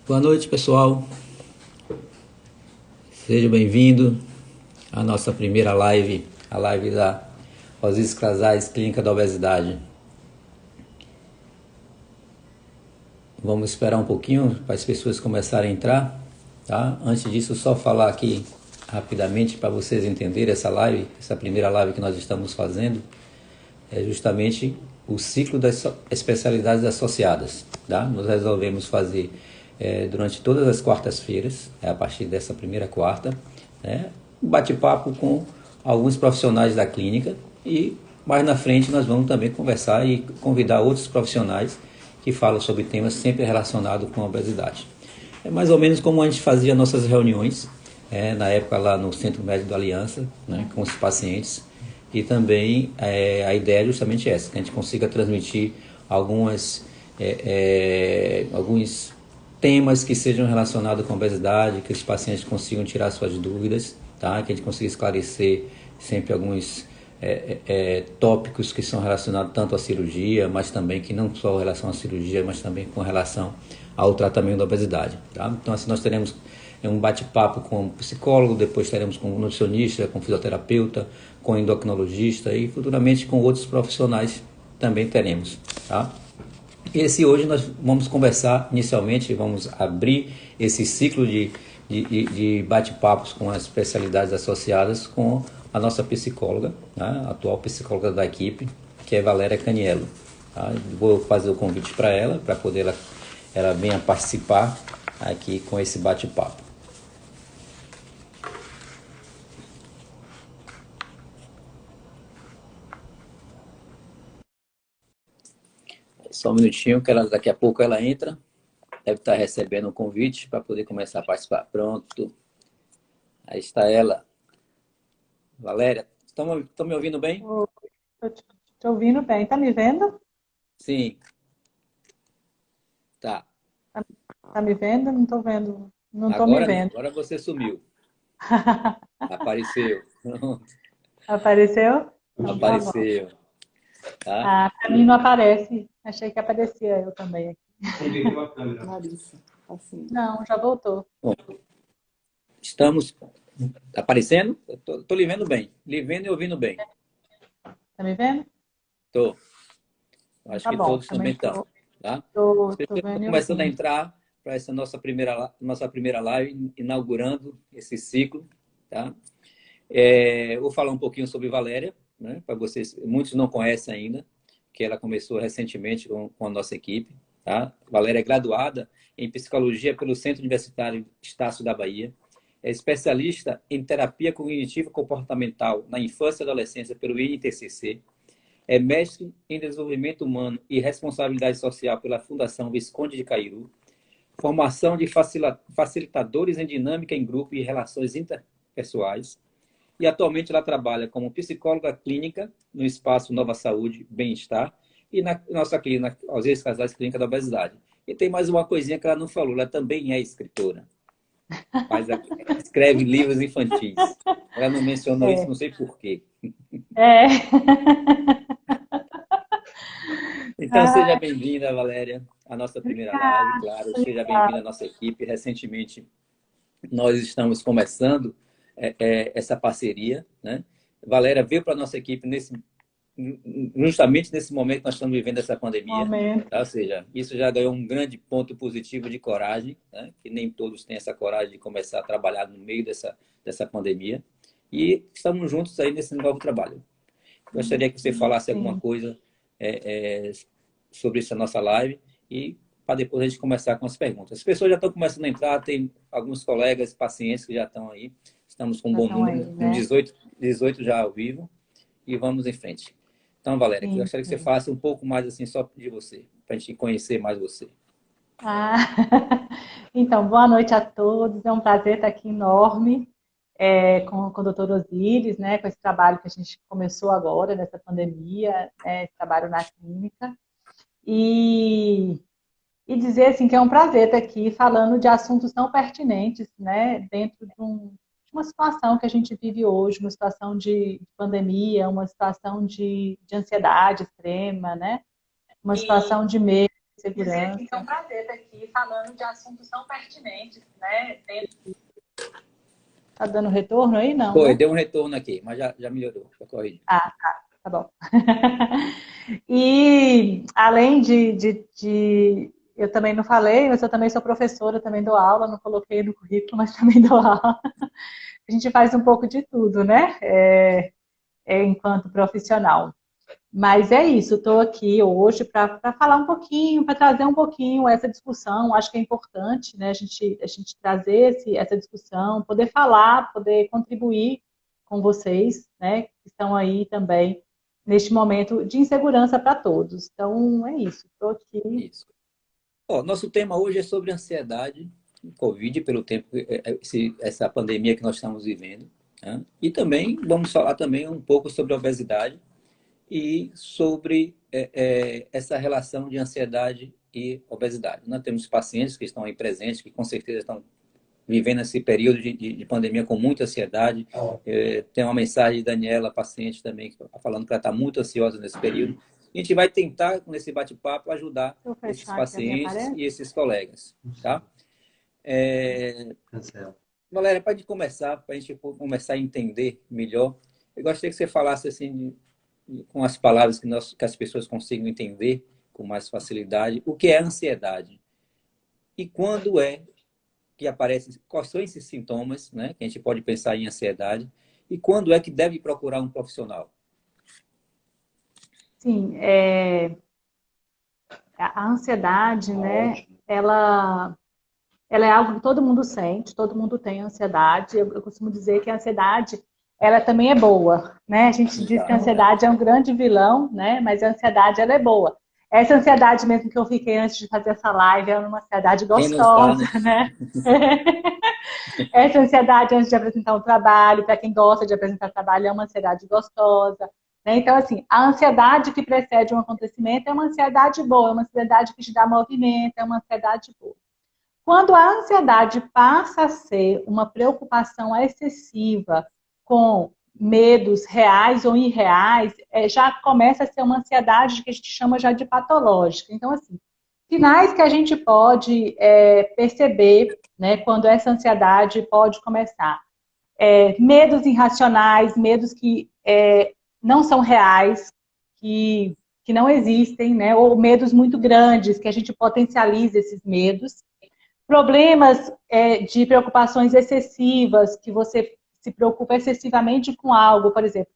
Boa noite, pessoal. Seja bem-vindo à nossa primeira live, a live da Osiris Casais, Clínica da Obesidade. Vamos esperar um pouquinho para as pessoas começarem a entrar, tá? Antes disso, só falar aqui rapidamente para vocês entenderem essa live, essa primeira live que nós estamos fazendo, é justamente o ciclo das especialidades associadas, tá? Nós resolvemos fazer durante todas as quartas-feiras, a partir dessa primeira quarta, né, um bate-papo com alguns profissionais da clínica e mais na frente nós vamos também conversar e convidar outros profissionais que falam sobre temas sempre relacionados com a obesidade. É mais ou menos como a gente fazia nossas reuniões, na época lá no Centro Médico da Aliança, né, com os pacientes, e também a ideia é justamente essa, que a gente consiga transmitir alguns temas que sejam relacionados com a obesidade, que os pacientes consigam tirar suas dúvidas, tá? Que a gente consiga esclarecer sempre alguns tópicos que são relacionados tanto à cirurgia, mas também que não só em relação à cirurgia, mas também com relação ao tratamento da obesidade, tá? Então assim nós teremos um bate-papo com um psicólogo, depois teremos com um nutricionista, com um fisioterapeuta, com um endocrinologista e futuramente com outros profissionais também teremos, tá? Esse hoje nós vamos conversar inicialmente, vamos abrir esse ciclo de bate-papos com as especialidades associadas com a nossa psicóloga, né, a atual psicóloga da equipe, que é Valéria Caniello. Tá? Vou fazer o convite para ela, para poder ela venha participar aqui com esse bate-papo. Só um minutinho, que daqui a pouco ela entra. Deve estar recebendo um convite para poder começar a participar. Pronto. Aí está ela. Valéria, estão me ouvindo bem? Estou te ouvindo bem. Tá me vendo? Sim. Tá. Tá me vendo? Não estou vendo. Não estou me Agora não. vendo. Agora você sumiu. Apareceu. Apareceu? Então tá bom. Apareceu. Tá? Ah, para mim não aparece. Achei que aparecia eu também aqui. Larissa, assim. Não, já voltou. Bom, estamos aparecendo? Estou lhe vendo bem. Lhe vendo e ouvindo bem. Tá me vendo? Estou. Então Acho tá que bom. todos também Também estão. Tá? As tô pessoas estão vendo e começando a ouvindo. entrar para essa nossa primeira live, inaugurando esse ciclo. Tá? Vou falar um pouquinho sobre Valéria, né, para vocês, muitos não conhecem ainda, que ela começou recentemente com a nossa equipe. Tá? Valéria é graduada em Psicologia pelo Centro Universitário Estácio da Bahia, é especialista em Terapia Cognitiva Comportamental na Infância e Adolescência pelo INTCC, é mestre em Desenvolvimento Humano e Responsabilidade Social pela Fundação Visconde de Cairu, formação de facilitadores em dinâmica em grupo e relações interpessoais, e atualmente ela trabalha como psicóloga clínica no espaço Nova Saúde Bem-Estar e na nossa clínica Osiris Casais Clínica da Obesidade. E tem mais uma coisinha que ela não falou, ela também é escritora. Escreve livros infantis. Ela não mencionou isso, É. não sei porquê. É. Então seja Ah, bem-vinda, Valéria, à nossa primeira live, obrigada. claro. Seja bem-vinda à nossa equipe. Recentemente nós estamos começando essa parceria, né? Valéria veio para a nossa equipe justamente nesse momento que nós estamos vivendo essa pandemia, Momento. tá? Ou seja, isso já ganhou um grande ponto positivo de coragem, né? Que nem todos têm essa coragem de começar a trabalhar no meio dessa pandemia. E estamos juntos aí nesse novo trabalho. Gostaria que você falasse alguma Sim. coisa é, é, sobre essa nossa live e para depois a gente começar com as perguntas. As pessoas já estão começando a entrar, tem alguns colegas, pacientes que já estão aí. Estamos com um Já bom estão aí, número, com né? 18 já ao vivo, e vamos em frente. Então, Valéria, eu Sim, gostaria que você sim. falasse um pouco mais assim só de você, para a gente conhecer mais você. Ah, então, boa noite a todos. É um prazer estar aqui enorme com o Dr. Osiris, né, com esse trabalho que a gente começou agora, nessa pandemia, né, esse trabalho na clínica. E, e dizer assim, que é um prazer estar aqui falando de assuntos tão pertinentes, né, dentro de uma situação que a gente vive hoje, uma situação de pandemia, uma situação de ansiedade extrema, né? uma situação de medo, de segurança. Então, é um prazer estar aqui falando de assuntos tão pertinentes, né? Tá dando retorno aí? Não, Foi, né? deu um retorno aqui, mas já melhorou, já corrigiu. Tá bom. E além eu também não falei, mas eu também sou professora, também dou aula, não coloquei no currículo, mas também dou aula. A gente faz um pouco de tudo, né? Enquanto profissional. Mas é isso, estou aqui hoje para falar um pouquinho, para trazer um pouquinho essa discussão. Acho que é importante, né, a gente trazer essa discussão, poder falar, poder contribuir com vocês, né, que estão aí também neste momento de insegurança para todos. Então, é isso, estou aqui. Isso. Nosso tema hoje é sobre ansiedade, Covid, pelo tempo, essa pandemia que nós estamos vivendo. Né? E também vamos falar também um pouco sobre obesidade e sobre essa relação de ansiedade e obesidade. Nós temos pacientes que estão aí presentes, que com certeza estão vivendo esse período de pandemia com muita ansiedade. Tem uma mensagem de Daniela, paciente também, que está falando que ela está muito ansiosa nesse período. A gente vai tentar, nesse bate-papo, ajudar esses pacientes e esses colegas. Tá? Valéria, para a gente começar a entender melhor, eu gostaria que você falasse assim, com as palavras que as pessoas consigam entender com mais facilidade, o que é ansiedade e quando é que aparece, quais são esses sintomas, né, que a gente pode pensar em ansiedade e quando é que deve procurar um profissional. Sim, a ansiedade, né, ela é algo que todo mundo sente, todo mundo tem ansiedade. Eu costumo dizer que a ansiedade, ela também é boa, né? A gente diz que a ansiedade é um grande vilão, né? Mas a ansiedade, ela é boa. Essa ansiedade mesmo que eu fiquei antes de fazer essa live é uma ansiedade gostosa, né? Essa ansiedade antes de apresentar um trabalho, para quem gosta de apresentar trabalho, é uma ansiedade gostosa. Né? Então, assim, a ansiedade que precede um acontecimento é uma ansiedade boa, é uma ansiedade que te dá movimento, é uma ansiedade boa. Quando a ansiedade passa a ser uma preocupação excessiva com medos reais ou irreais, já começa a ser uma ansiedade que a gente chama já de patológica. Então, assim, sinais que a gente pode perceber, né, quando essa ansiedade pode começar. Medos irracionais, medos que não são reais, que não existem, né, ou medos muito grandes, que a gente potencializa esses medos. Problemas de preocupações excessivas, que você se preocupa excessivamente com algo, por exemplo,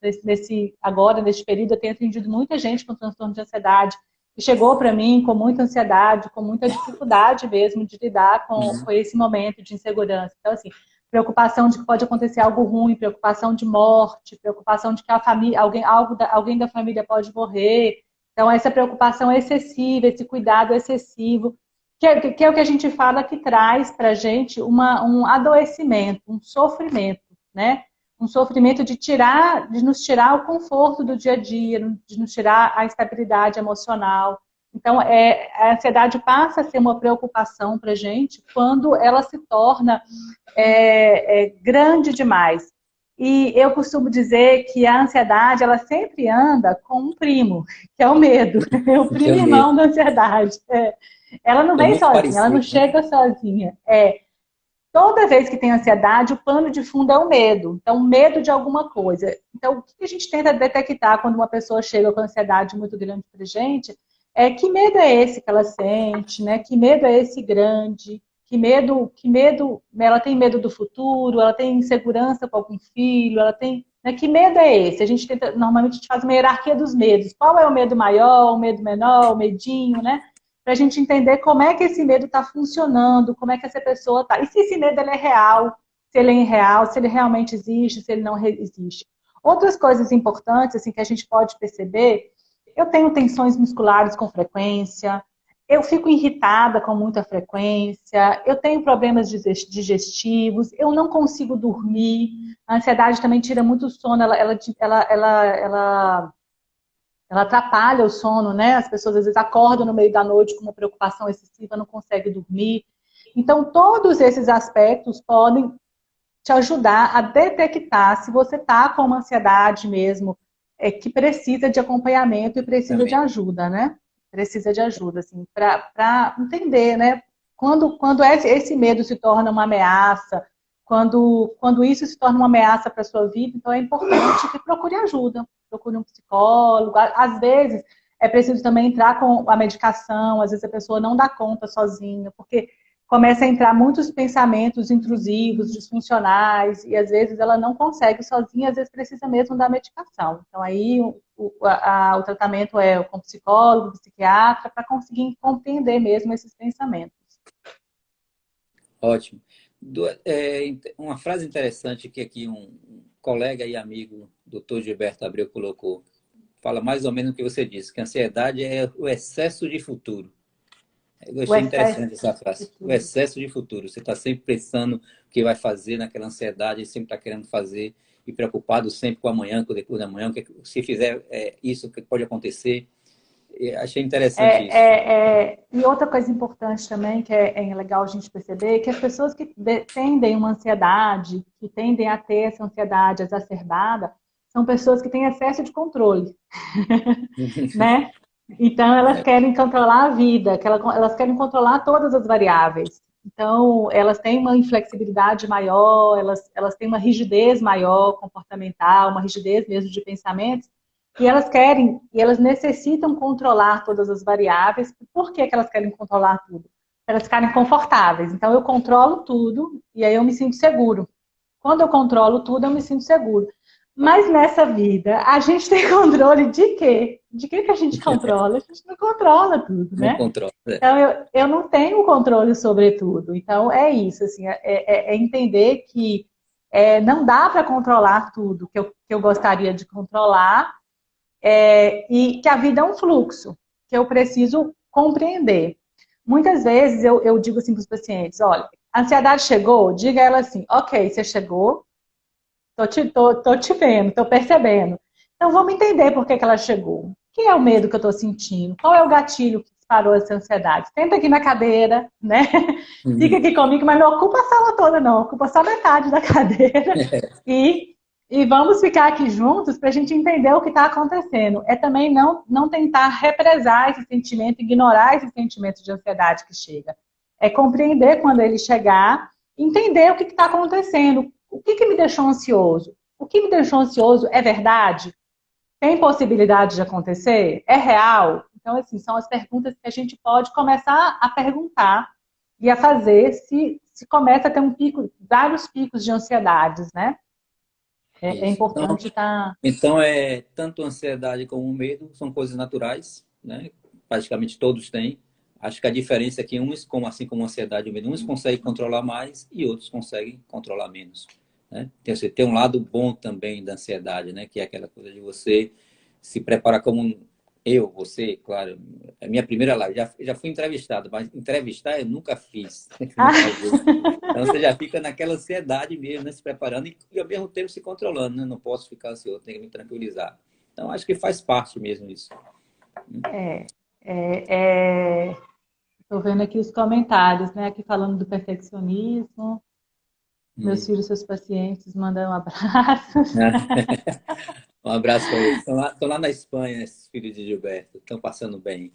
agora, nesse período, eu tenho atendido muita gente com transtorno de ansiedade, que chegou para mim com muita ansiedade, com muita dificuldade mesmo de lidar com esse momento de insegurança. Então, assim, preocupação de que pode acontecer algo ruim, preocupação de morte, preocupação de que a família, alguém da família pode morrer. Então, essa preocupação excessiva, esse cuidado excessivo, que é o que a gente fala que traz para a gente um adoecimento, um sofrimento, né? Um sofrimento de nos tirar o conforto do dia a dia, de nos tirar a estabilidade emocional. Então, a ansiedade passa a ser uma preocupação para a gente quando ela se torna grande demais. E eu costumo dizer que a ansiedade, ela sempre anda com um primo, que é o medo. É o primo irmão da ansiedade. Ela não vem sozinha, parecido, ela não chega sozinha. Toda vez que tem ansiedade, o pano de fundo é o medo. Então, medo de alguma coisa. Então, o que a gente tenta detectar quando uma pessoa chega com ansiedade muito grande pra gente que medo é esse que ela sente, né? Que medo é esse grande? Que medo, ela tem medo do futuro, ela tem insegurança com algum filho, ela tem... Né? Que medo é esse? Normalmente a gente faz uma hierarquia dos medos. Qual é o medo maior, o medo menor, o medinho, né? Para a gente entender como é que esse medo está funcionando, como é que essa pessoa está. E se esse medo ele é real, se ele é irreal, se ele realmente existe, se ele não existe. Outras coisas importantes assim, que a gente pode perceber, eu tenho tensões musculares com frequência, eu fico irritada com muita frequência, eu tenho problemas digestivos, eu não consigo dormir, a ansiedade também tira muito sono, ela atrapalha o sono, né? As pessoas às vezes acordam no meio da noite com uma preocupação excessiva, não conseguem dormir. Então, todos esses aspectos podem te ajudar a detectar se você está com uma ansiedade mesmo, que precisa de acompanhamento e precisa de ajuda, né? precisa de ajuda, assim, para entender, né? Quando esse medo se torna uma ameaça, quando isso se torna uma ameaça para a sua vida, então é importante que procure ajuda, procure um psicólogo. Às vezes é preciso também entrar com a medicação, às vezes a pessoa não dá conta sozinha, porque começa a entrar muitos pensamentos intrusivos, disfuncionais, e às vezes ela não consegue sozinha, às vezes precisa mesmo da medicação. Então aí o tratamento é com psicólogo, psiquiatra, para conseguir compreender mesmo esses pensamentos. Ótimo. Uma frase interessante que aqui um colega e amigo, Dr. Gilberto Abreu, colocou. Fala mais ou menos o que você disse, que a ansiedade é o excesso de futuro. Eu gostei interessante essa frase. O excesso de futuro. Você está sempre pensando o que vai fazer naquela ansiedade, sempre está querendo fazer e preocupado sempre com amanhã, com depois da manhã, se fizer isso, o que pode acontecer. Achei interessante isso. E outra coisa importante também, que é legal a gente perceber, que as pessoas que tendem uma ansiedade, que tendem a ter essa ansiedade exacerbada, são pessoas que têm excesso de controle, né? Então, elas querem controlar a vida, elas querem controlar todas as variáveis. Então, elas têm uma inflexibilidade maior, elas têm uma rigidez maior comportamental, uma rigidez mesmo de pensamentos, e elas necessitam controlar todas as variáveis. Por que elas querem controlar tudo? Para elas ficarem confortáveis. Então, eu controlo tudo e aí eu me sinto seguro. Quando eu controlo tudo, eu me sinto seguro. Mas nessa vida, a gente tem controle de quê? De que a gente controla? A gente não controla tudo, né? Não controla. Então, eu não tenho controle sobre tudo. Então, é isso, assim, é entender que não dá para controlar tudo que eu gostaria de controlar, e que a vida é um fluxo, que eu preciso compreender. Muitas vezes eu digo assim para os pacientes, olha, a ansiedade chegou, diga a ela assim, ok, você chegou, tô te vendo, tô percebendo. Então vamos entender por que ela chegou. O que é o medo que eu tô sentindo? Qual é o gatilho que disparou essa ansiedade? Senta aqui na cadeira, né? Fica aqui comigo, mas não ocupa a sala toda, não. Ocupa só metade da cadeira. E vamos ficar aqui juntos para a gente entender o que está acontecendo. É também não tentar represar esse sentimento, ignorar esse sentimento de ansiedade que chega. É compreender quando ele chegar, entender o que está acontecendo. O que me deixou ansioso? O que me deixou ansioso é verdade? Tem possibilidade de acontecer? É real? Então, assim, são as perguntas que a gente pode começar a perguntar e a fazer se começa a ter vários picos de ansiedades, né? É importante estar... Então, tanto a ansiedade como o medo são coisas naturais, né? Praticamente todos têm. Acho que a diferença é que assim como a ansiedade e o medo, uns conseguem controlar mais e outros conseguem controlar menos, né? Você tem um lado bom também da ansiedade, né? Que é aquela coisa de você se preparar você, claro, é a minha primeira live. Já fui entrevistado, mas entrevistar eu nunca fiz. Então você já fica naquela ansiedade mesmo, né? Se preparando e ao mesmo tempo se controlando, né? Não posso ficar ansioso, tenho que me tranquilizar. Então acho que faz parte mesmo isso. Estou vendo aqui os comentários, né? Aqui falando do perfeccionismo. Meus filhos, seus pacientes, mandam um abraço. Um abraço para eles. Estão lá na Espanha, esses filhos de Gilberto. Estão passando bem.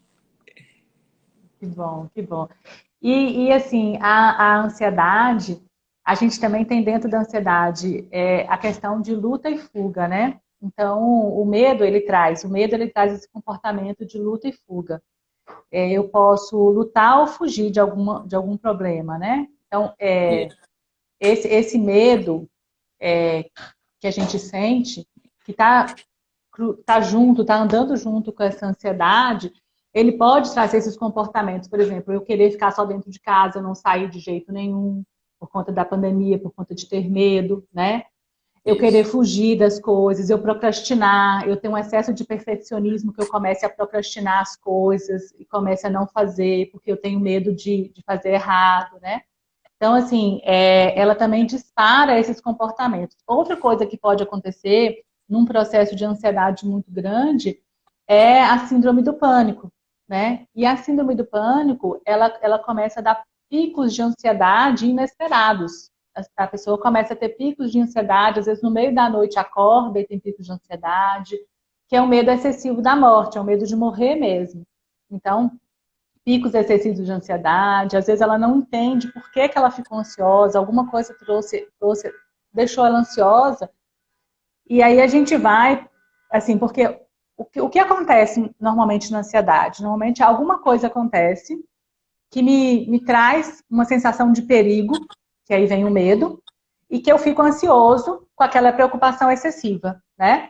Que bom, que bom. E assim, a ansiedade, a gente também tem dentro da ansiedade a questão de luta e fuga, né? Então, o medo, ele traz esse comportamento de luta e fuga. Eu posso lutar ou fugir de algum problema, né? Então, esse medo que a gente sente, que tá andando junto com essa ansiedade, ele pode trazer esses comportamentos. Por exemplo, eu querer ficar só dentro de casa, não sair de jeito nenhum, por conta da pandemia, por conta de ter medo, né? Eu querer fugir das coisas, eu procrastinar, eu tenho um excesso de perfeccionismo que eu comece a procrastinar as coisas e comece a não fazer porque eu tenho medo de fazer errado, né? Então, assim, ela também dispara esses comportamentos. Outra coisa que pode acontecer num processo de ansiedade muito grande é a síndrome do pânico, né? E a síndrome do pânico, ela começa a dar picos de ansiedade inesperados. A pessoa começa a ter picos de ansiedade, às vezes no meio da noite acorda e tem picos de ansiedade, que é o medo excessivo da morte, é o medo de morrer mesmo. Então, picos excessivos de ansiedade, às vezes ela não entende por que que ela ficou ansiosa, alguma coisa deixou ela ansiosa, e aí a gente vai, assim, porque o que acontece normalmente na ansiedade? Normalmente alguma coisa acontece que me traz uma sensação de perigo, que aí vem o medo, e que eu fico ansioso com aquela preocupação excessiva, né?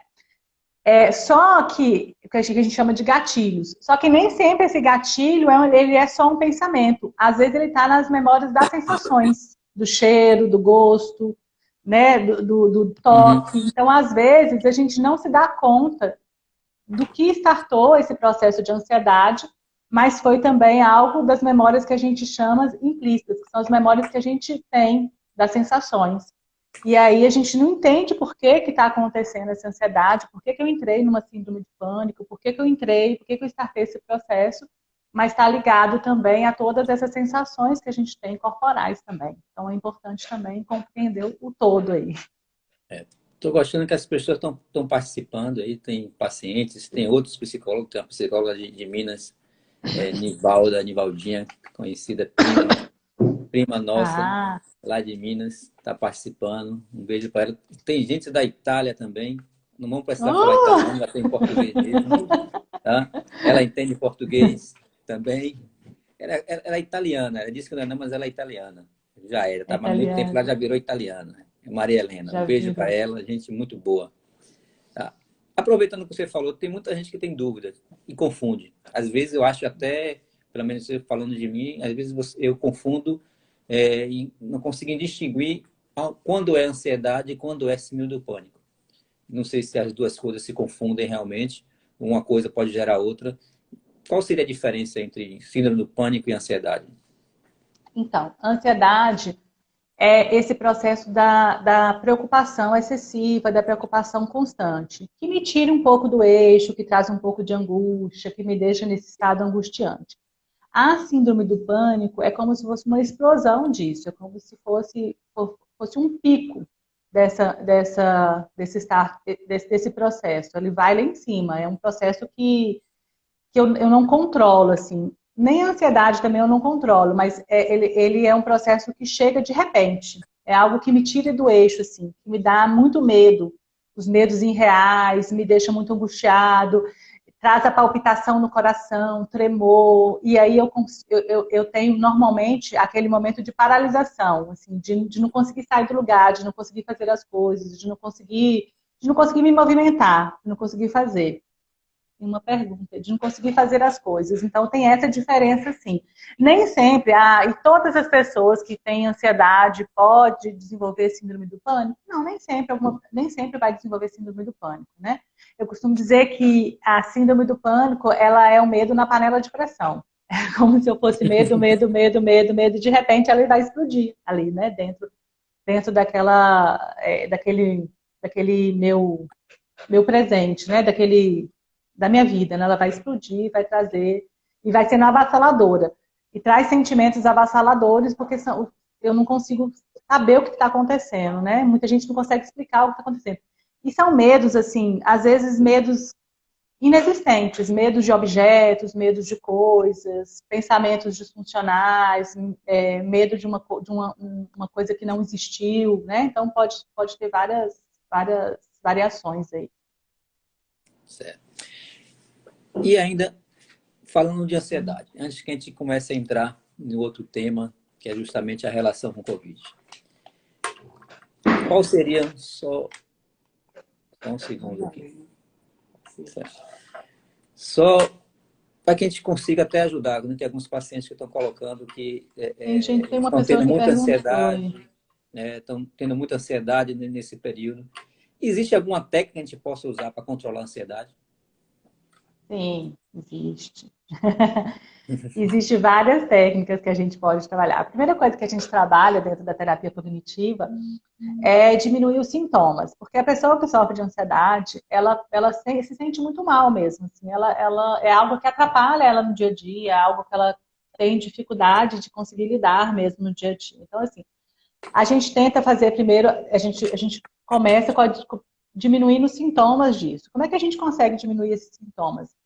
Só que, o que a gente chama de gatilhos. Só que nem sempre esse gatilho ele é só um pensamento. Às vezes ele está nas memórias das sensações, do cheiro, do gosto, né, do toque. Então, às vezes, a gente não se dá conta do que startou esse processo de ansiedade, mas foi também algo das memórias que a gente chama implícitas, que são as memórias que a gente tem das sensações. E aí a gente não entende por que está acontecendo essa ansiedade, por que eu entrei numa síndrome de pânico, por que eu startei esse processo, mas está ligado também a todas essas sensações que a gente tem corporais também. Então é importante também compreender o todo aí. Estou gostando que as pessoas estão participando aí, tem pacientes, tem outros psicólogos, tem uma psicóloga de Minas, Nivaldinha, conhecida prima nossa, lá de Minas, está participando. Um beijo para ela. Tem gente da Itália também, não vamos precisar falar italiano, ela tem português mesmo. Tá? Ela entende português também. Ela é italiana, ela disse que não, mas ela é italiana. Já era, estava há muito tempo, ela já virou italiana. Maria Helena, um beijo para ela, gente muito boa. Tá? Aproveitando o que você falou, tem muita gente que tem dúvidas e confunde. Às vezes eu acho até, pelo menos você falando de mim, às vezes eu confundo e não consigo distinguir quando é ansiedade e quando é síndrome do pânico. Não sei se as duas coisas se confundem realmente, uma coisa pode gerar outra. Qual seria a diferença entre síndrome do pânico e ansiedade? Então, ansiedade é esse processo da preocupação excessiva, da preocupação constante, que me tira um pouco do eixo, que traz um pouco de angústia, que me deixa nesse estado angustiante. A síndrome do pânico é como se fosse uma explosão disso, é como se fosse um pico desse processo. Ele vai lá em cima, é um processo que eu não controlo, assim. Nem a ansiedade também eu não controlo, mas ele é um processo que chega de repente. É algo que me tira do eixo, assim, que me dá muito medo. Os medos irreais, me deixa muito angustiado, traz a palpitação no coração, tremor, e aí eu tenho normalmente aquele momento de paralisação, assim, de não conseguir sair do lugar, de não conseguir fazer as coisas, de não conseguir me movimentar, de não conseguir fazer. Uma pergunta, de não conseguir fazer as coisas. Então, tem essa diferença, sim. Nem sempre, e todas as pessoas que têm ansiedade pode desenvolver síndrome do pânico? Não, nem sempre vai desenvolver síndrome do pânico, né? Eu costumo dizer que a síndrome do pânico, ela é o medo na panela de pressão. É como se eu fosse medo, e de repente ela vai explodir ali, né? Dentro daquele meu presente, né? Da minha vida, né? Ela vai explodir, vai trazer, e vai sendo avassaladora. E traz sentimentos avassaladores, porque eu não consigo saber o que está acontecendo, né? Muita gente não consegue explicar o que está acontecendo. E são medos, assim, às vezes medos inexistentes, medos de objetos, medos de coisas, pensamentos disfuncionais, medo de uma coisa que não existiu, né? Então pode ter várias variações aí. Certo. E ainda, falando de ansiedade, antes que a gente comece a entrar no outro tema, que é justamente a relação com o Covid. Qual seria, só um segundo aqui, só para que a gente consiga até ajudar, né? Tem alguns pacientes que estão colocando que estão tendo muita ansiedade, estão tendo muita ansiedade nesse período. Existe alguma técnica que a gente possa usar para controlar a ansiedade? Sim, existe. Existem várias técnicas que a gente pode trabalhar. A primeira coisa que a gente trabalha dentro da terapia cognitiva é diminuir os sintomas. Porque a pessoa que sofre de ansiedade, ela se sente muito mal mesmo. Assim, ela é algo que atrapalha ela no dia a dia, é algo que ela tem dificuldade de conseguir lidar mesmo no dia a dia. Então, assim, a gente tenta fazer primeiro, a gente começa diminuindo os sintomas disso. Como é que a gente consegue diminuir esses sintomas?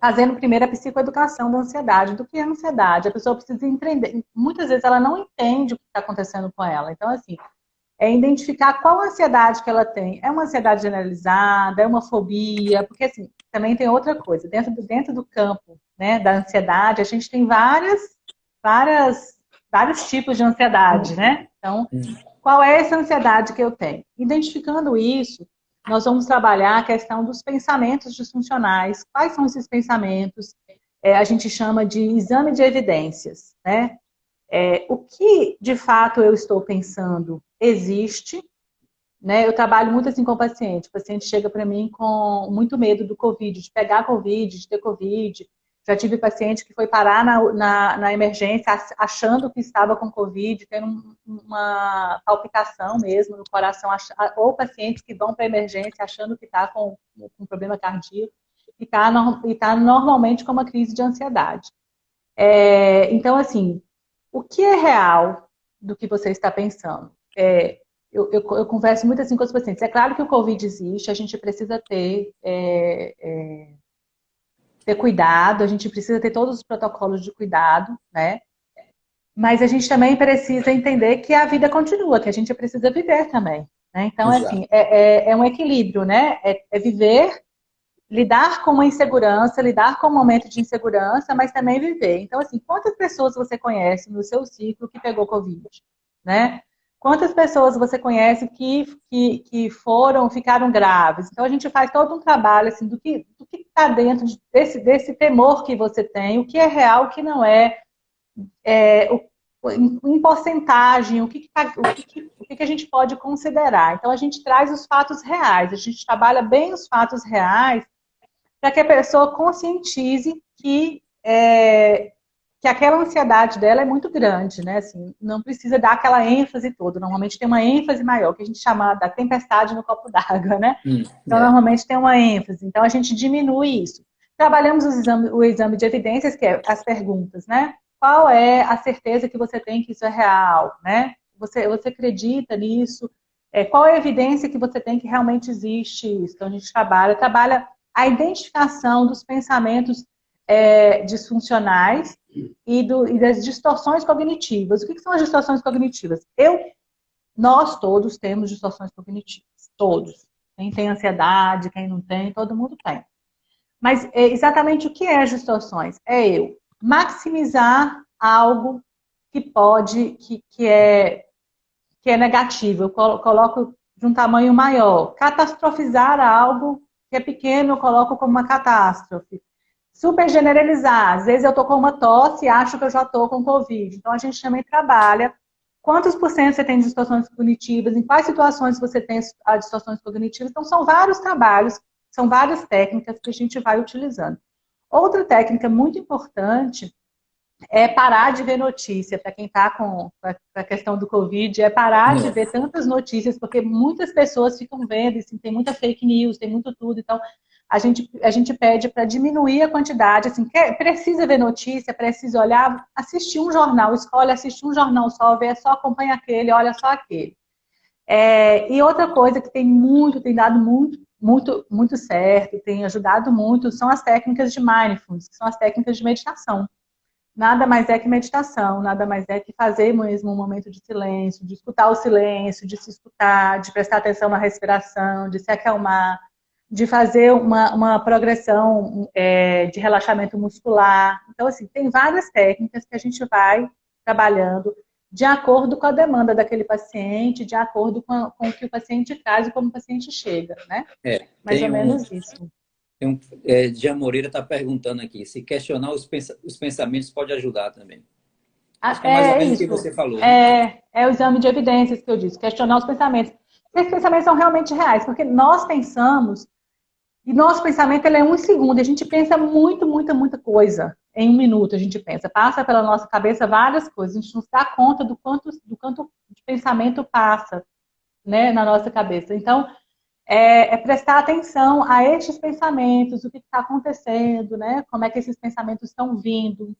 fazendo primeiro a psicoeducação da ansiedade. Do que é ansiedade? A pessoa precisa entender. Muitas vezes ela não entende o que está acontecendo com ela. Então, assim, é identificar qual a ansiedade que ela tem. É uma ansiedade generalizada? É uma fobia? Porque, assim, também tem outra coisa. Dentro do campo, né, da ansiedade, a gente tem vários tipos de ansiedade, né? Então, qual é essa ansiedade que eu tenho? Identificando isso, nós vamos trabalhar a questão dos pensamentos disfuncionais. Quais são esses pensamentos? A gente chama de exame de evidências, né? O que, de fato, eu estou pensando existe, né? Eu trabalho muito assim com o paciente. O paciente chega para mim com muito medo do Covid, de pegar Covid, de ter Covid. Já tive paciente que foi parar na emergência achando que estava com Covid, tendo uma palpitação mesmo no coração, ou pacientes que vão para a emergência achando que está com problema cardíaco e tá normalmente com uma crise de ansiedade. Então, assim, o que é real do que você está pensando? Eu converso muito assim com os pacientes. É claro que o Covid existe, a gente precisa ter cuidado, a gente precisa ter todos os protocolos de cuidado, né? Mas a gente também precisa entender que a vida continua, que a gente precisa viver também, né? Então, assim, é um equilíbrio, né? É viver, lidar com uma insegurança, lidar com um momento de insegurança, mas também viver. Então, assim, quantas pessoas você conhece no seu ciclo que pegou Covid, né? Quantas pessoas você conhece que ficaram graves? Então, a gente faz todo um trabalho assim, do que está dentro desse temor que você tem, o que é real, o que não é, em porcentagem, o que a gente pode considerar. Então, a gente traz os fatos reais, a gente trabalha bem os fatos reais para que a pessoa conscientize que aquela ansiedade dela é muito grande, né? Assim, não precisa dar aquela ênfase toda. Normalmente tem uma ênfase maior, que a gente chama da tempestade no copo d'água, né? Então, normalmente tem uma ênfase. Então, a gente diminui isso. Trabalhamos o exame de evidências, que é as perguntas, né? Qual é a certeza que você tem que isso é real, né? Você acredita nisso? Qual é a evidência que você tem que realmente existe isso? Então, a gente trabalha a identificação dos pensamentos disfuncionais e das distorções cognitivas. O que são as distorções cognitivas? Nós todos temos distorções cognitivas. Todos. Quem tem ansiedade, quem não tem, todo mundo tem. Mas exatamente o que é as distorções? É eu maximizar algo que é negativo. Eu coloco de um tamanho maior. Catastrofizar algo que é pequeno, eu coloco como uma catástrofe. Super generalizar. Às vezes eu estou com uma tosse e acho que eu já estou com Covid. Então, a gente também trabalha quantos por cento você tem de distorções cognitivas, em quais situações você tem as distorções cognitivas. Então, são vários trabalhos, são várias técnicas que a gente vai utilizando. Outra técnica muito importante é parar de ver notícia. Para quem está com a questão do Covid, é parar de ver tantas notícias, porque muitas pessoas ficam vendo, assim, tem muita fake news, tem muito tudo. Então, a gente pede para diminuir a quantidade, assim, precisa ver notícia, precisa olhar, assistir um jornal, escolhe assistir um jornal só, só acompanha aquele, olha só aquele. E outra coisa que tem dado muito certo, tem ajudado muito, são as técnicas de mindfulness, que são as técnicas de meditação. Nada mais é que meditação, nada mais é que fazer mesmo um momento de silêncio, de escutar o silêncio, de se escutar, de prestar atenção na respiração, de se acalmar, de fazer uma progressão de relaxamento muscular. Então, assim, tem várias técnicas que a gente vai trabalhando de acordo com a demanda daquele paciente, de acordo com o que o paciente traz e como o paciente chega, né? Mais ou menos isso. Jean Moreira está perguntando aqui, se questionar os pensamentos pode ajudar também. Acho que é mais ou menos o que você falou. Né? É o exame de evidências que eu disse, questionar os pensamentos. Esses pensamentos são realmente reais, porque nós pensamos, e nosso pensamento ele é 1 segundo, a gente pensa muita coisa em 1 minuto, a gente pensa, passa pela nossa cabeça várias coisas, a gente não se dá conta do quanto de pensamento passa, né, na nossa cabeça. Então, prestar atenção a estes pensamentos, o que está acontecendo, né? Como é que esses pensamentos estão vindo,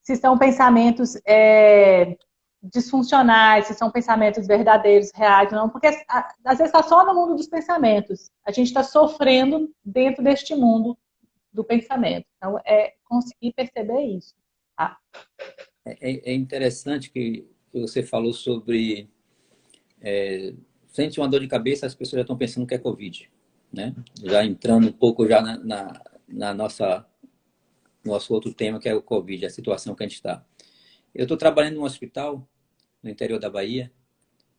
se são pensamentos disfuncionais, se são pensamentos verdadeiros, reais, não, porque às vezes está só no mundo dos pensamentos. A gente está sofrendo dentro deste mundo do pensamento. Então, é conseguir perceber isso. Tá? É interessante que você falou sobre sente uma dor de cabeça, as pessoas já estão pensando que é Covid, né? Já entrando um pouco já na nosso outro tema, que é o Covid, a situação que a gente está. Eu estou trabalhando num hospital no interior da Bahia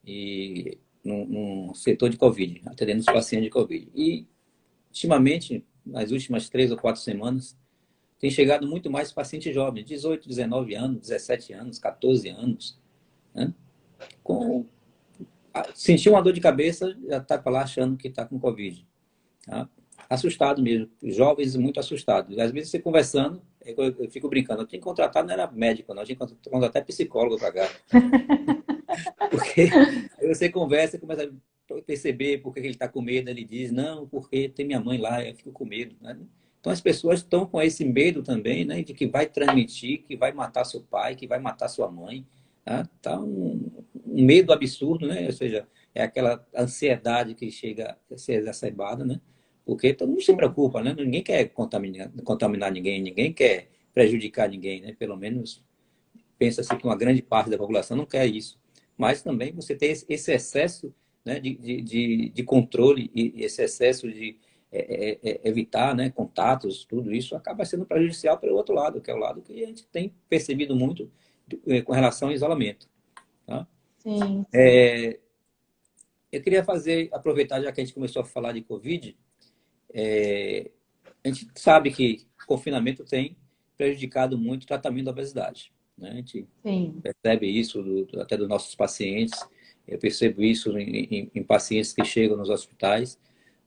e num setor de Covid, atendendo os pacientes de Covid. E, ultimamente, nas últimas 3 ou 4 semanas, tem chegado muito mais pacientes jovens, 18, 19 anos, 17 anos, 14 anos, né? Sentiu uma dor de cabeça, já está para lá achando que está com Covid. Tá? Assustado mesmo, jovens muito assustados. Às vezes você conversando, eu fico brincando, eu tinha que contratar, não era médico, não, eu tinha que contratar psicólogo para cá. Porque aí você conversa e começa a perceber por que ele está com medo, ele diz, não, porque tem minha mãe lá, eu fico com medo. Né? Então as pessoas estão com esse medo também, né, de que vai transmitir, que vai matar seu pai, que vai matar sua mãe. Tá um medo absurdo, né? Ou seja, é aquela ansiedade que chega a ser exacerbada, né? Porque todo mundo se preocupa, né? Ninguém quer contaminar ninguém, ninguém quer prejudicar ninguém, né? Pelo menos pensa-se que uma grande parte da população não quer isso. Mas também você tem esse excesso, né, de controle e esse excesso de evitar, né, contatos, tudo isso acaba sendo prejudicial para o outro lado, que é o lado que a gente tem percebido muito com relação ao isolamento. Tá? Sim. Eu queria aproveitar, já que a gente começou a falar de Covid, a gente sabe que o confinamento tem prejudicado muito o tratamento da obesidade. Né? A gente percebe isso até dos nossos pacientes, eu percebo isso em pacientes que chegam nos hospitais,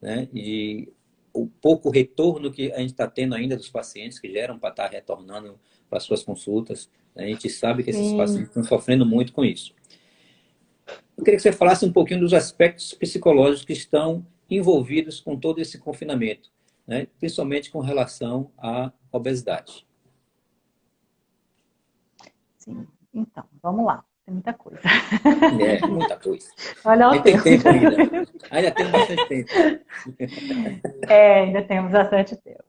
né? E o pouco retorno que a gente está tendo ainda dos pacientes que já eram para estar retornando para as suas consultas. A gente sabe que esses pacientes estão sofrendo muito com isso. Eu queria que você falasse um pouquinho dos aspectos psicológicos que estão envolvidos com todo esse confinamento, né? Principalmente com relação à obesidade. Sim, então, vamos lá. Tem muita coisa. Muita coisa. Olha o tempo. Tem tempo ainda. Ainda tem bastante tempo. Ainda temos bastante tempo.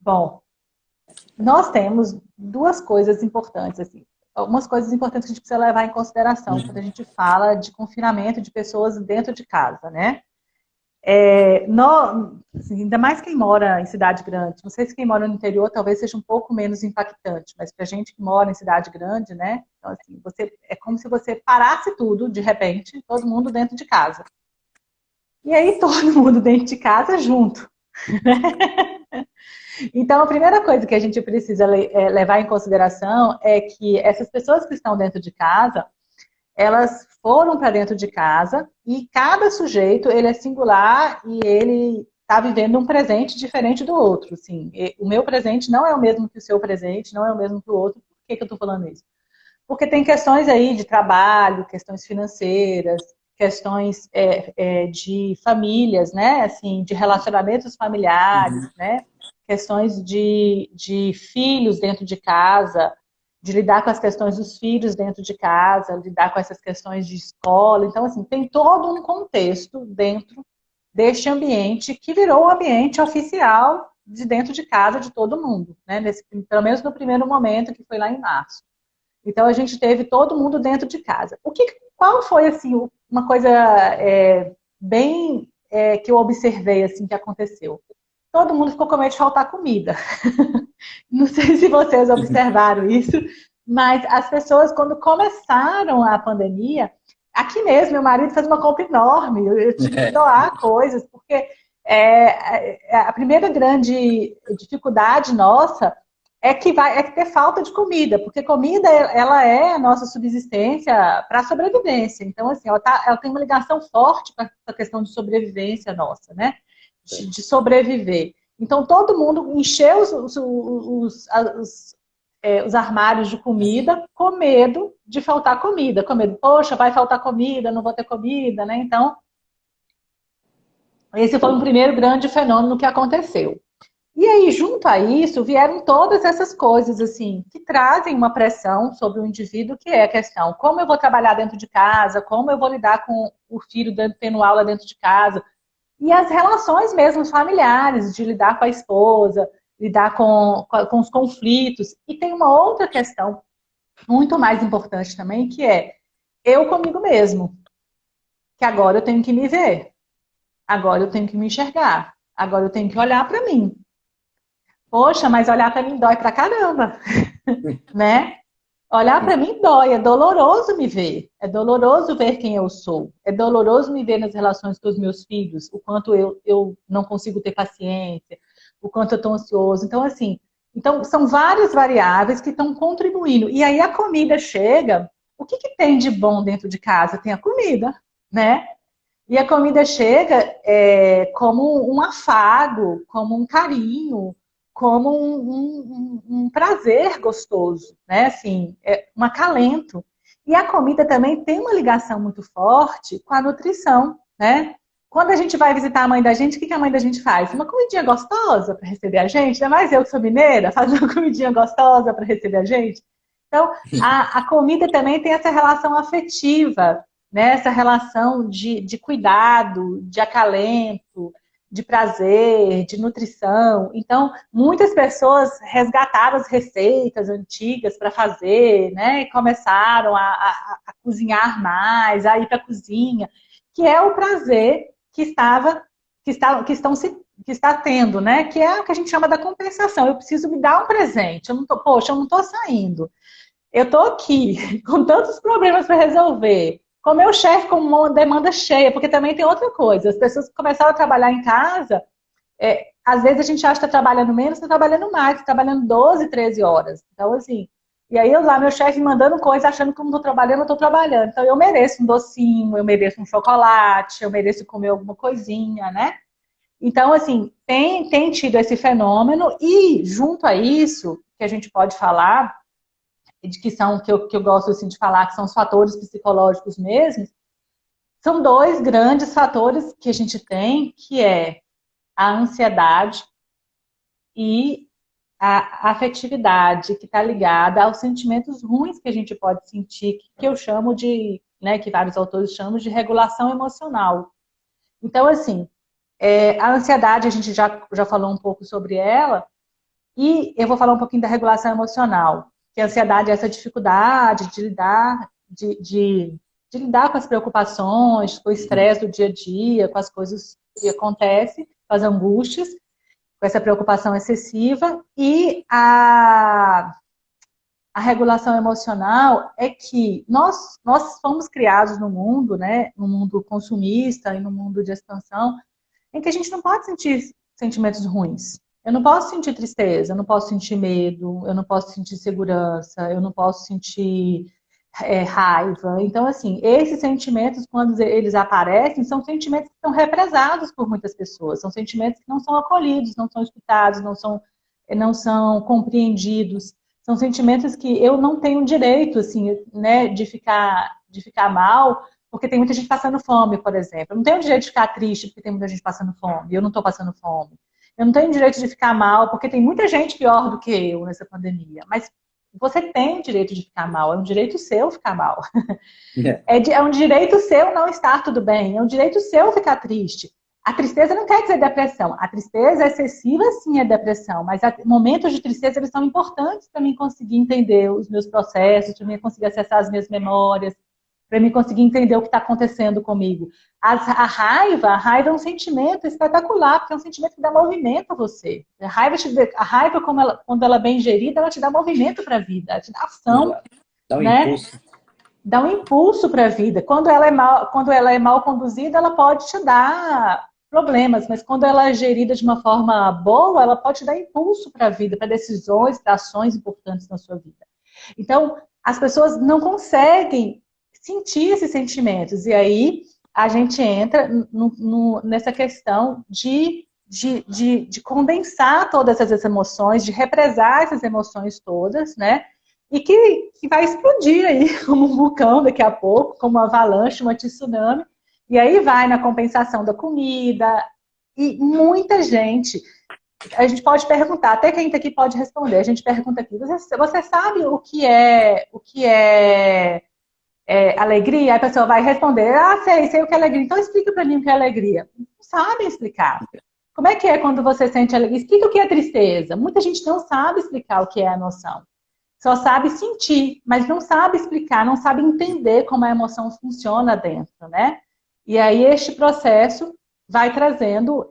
Bom, nós temos duas coisas importantes, assim. Algumas coisas importantes que a gente precisa levar em consideração quando a gente fala de confinamento de pessoas dentro de casa, né? Assim, ainda mais quem mora em cidade grande, não sei se quem mora no interior talvez seja um pouco menos impactante, mas para gente que mora em cidade grande, né? Então, assim, é como se você parasse tudo, de repente, todo mundo dentro de casa. E aí todo mundo dentro de casa junto. Então, a primeira coisa que a gente precisa levar em consideração é que essas pessoas que estão dentro de casa, elas foram para dentro de casa e cada sujeito, ele é singular e ele está vivendo um presente diferente do outro. Assim. O meu presente não é o mesmo que o seu presente, não é o mesmo que o outro. Por que eu estou falando isso? Porque tem questões aí de trabalho, questões financeiras, questões de famílias, né? Assim, de relacionamentos familiares, né? Questões de filhos dentro de casa, de lidar com as questões dos filhos dentro de casa, lidar com essas questões de escola. Então, assim, tem todo um contexto dentro deste ambiente que virou o ambiente oficial de dentro de casa de todo mundo, né? Pelo menos no primeiro momento, que foi lá em março. Então, a gente teve todo mundo dentro de casa. Qual foi, assim, uma coisa bem que eu observei, assim, que aconteceu? Todo mundo ficou com medo de faltar comida. Não sei se vocês observaram isso, mas as pessoas, quando começaram a pandemia, aqui mesmo, meu marido fez uma compra enorme, eu tive que doar coisas, porque a primeira grande dificuldade nossa é que ter falta de comida, porque comida, ela é a nossa subsistência para a sobrevivência. Então, assim, ela tem uma ligação forte com a questão de sobrevivência nossa, né? De sobreviver. Então, todo mundo encheu os armários de comida com medo de faltar comida. Com medo, poxa, vai faltar comida, não vou ter comida, né? Então, esse foi um primeiro grande fenômeno que aconteceu. E aí, junto a isso, vieram todas essas coisas, assim, que trazem uma pressão sobre o indivíduo, que é a questão, como eu vou trabalhar dentro de casa, como eu vou lidar com o filho tendo aula dentro de casa, e as relações mesmo familiares, de lidar com a esposa, lidar com os conflitos. E tem uma outra questão muito mais importante também, que é eu comigo mesmo. Que agora eu tenho que me ver. Agora eu tenho que me enxergar. Agora eu tenho que olhar para mim. Poxa, mas olhar para mim dói pra caramba, né? Olhar para mim dói, é doloroso me ver. É doloroso ver quem eu sou. É doloroso me ver nas relações com os meus filhos, o quanto eu não consigo ter paciência, o quanto eu estou ansioso. Então, assim, são várias variáveis que estão contribuindo. E aí a comida chega, o que tem de bom dentro de casa? Tem a comida, né? E a comida chega como um afago, como um carinho, como um prazer gostoso, né? Assim, um acalento. E a comida também tem uma ligação muito forte com a nutrição, né? Quando a gente vai visitar a mãe da gente, o que a mãe da gente faz? Uma comidinha gostosa para receber a gente, ainda mais eu que sou mineira, faz uma comidinha gostosa para receber a gente. Então, a comida também tem essa relação afetiva, né? Essa relação de cuidado, de acalento, de prazer, de nutrição. Então, muitas pessoas resgataram as receitas antigas para fazer, né? E começaram a cozinhar mais, a ir para a cozinha, que é o prazer que está tendo, né? Que é o que a gente chama da compensação. Eu preciso me dar um presente. Eu não estou saindo. Eu estou aqui com tantos problemas para resolver. Com meu chefe com uma demanda cheia, porque também tem outra coisa. As pessoas que começaram a trabalhar em casa, às vezes a gente acha que está trabalhando menos, está trabalhando mais, está trabalhando 12, 13 horas. Então, assim, e aí eu lá, meu chefe mandando coisa, achando que eu não estou trabalhando, eu estou trabalhando. Então, eu mereço um docinho, eu mereço um chocolate, eu mereço comer alguma coisinha, né? Então, assim, tem tido esse fenômeno e, junto a isso, que a gente pode falar, que eu gosto assim, de falar, que são os fatores psicológicos mesmos, são dois grandes fatores que a gente tem, que é a ansiedade e a afetividade, que está ligada aos sentimentos ruins que a gente pode sentir, que eu chamo de, né, que vários autores chamam de regulação emocional. Então, assim, a ansiedade, a gente já falou um pouco sobre ela, e eu vou falar um pouquinho da regulação emocional. Que a ansiedade é essa dificuldade de lidar com as preocupações, com o estresse do dia a dia, com as coisas que acontecem, com as angústias, com essa preocupação excessiva. E a regulação emocional é que nós fomos criados no mundo, né, no mundo consumista e no mundo de expansão, em que a gente não pode sentir sentimentos ruins. Eu não posso sentir tristeza, eu não posso sentir medo, eu não posso sentir segurança, eu não posso sentir raiva. Então, assim, esses sentimentos, quando eles aparecem, são sentimentos que são represados por muitas pessoas, são sentimentos que não são acolhidos, não são escutados, não são compreendidos. São sentimentos que eu não tenho direito, assim, né, de ficar mal, porque tem muita gente passando fome, por exemplo. Eu não tenho direito de ficar triste porque tem muita gente passando fome, e eu não estou passando fome. Eu não tenho direito de ficar mal, porque tem muita gente pior do que eu nessa pandemia. Mas você tem o direito de ficar mal, é um direito seu ficar mal. É um direito seu não estar tudo bem, é um direito seu ficar triste. A tristeza não quer dizer depressão. A tristeza excessiva, sim, é depressão. Mas momentos de tristeza, eles são importantes para mim conseguir entender os meus processos, para mim conseguir acessar as minhas memórias, para mim conseguir entender o que está acontecendo comigo. A raiva é um sentimento espetacular, porque é um sentimento que dá movimento a você. A raiva quando ela é bem gerida, ela te dá movimento para a vida, ela te dá ação. Dá um né? impulso. Dá um impulso para a vida. Quando ela é mal conduzida, ela pode te dar problemas, mas quando ela é gerida de uma forma boa, ela pode te dar impulso para a vida, para decisões, para ações importantes na sua vida. Então, as pessoas não conseguem sentir esses sentimentos. E aí a gente entra nessa questão de condensar todas essas emoções, de represar essas emoções todas, né? E que vai explodir aí como um vulcão daqui a pouco, como uma avalanche, uma tsunami. E aí vai na compensação da comida. E muita gente, a gente pode perguntar, até quem está aqui pode responder. A gente pergunta aqui, você sabe o que é alegria? Aí a pessoa vai responder, sei o que é alegria. Então explica para mim o que é alegria. Não sabem explicar. Como é que é quando você sente alegria? Explica o que é tristeza. Muita gente não sabe explicar o que é a emoção. Só sabe sentir, mas não sabe explicar, não sabe entender como a emoção funciona dentro, né? E aí este processo vai trazendo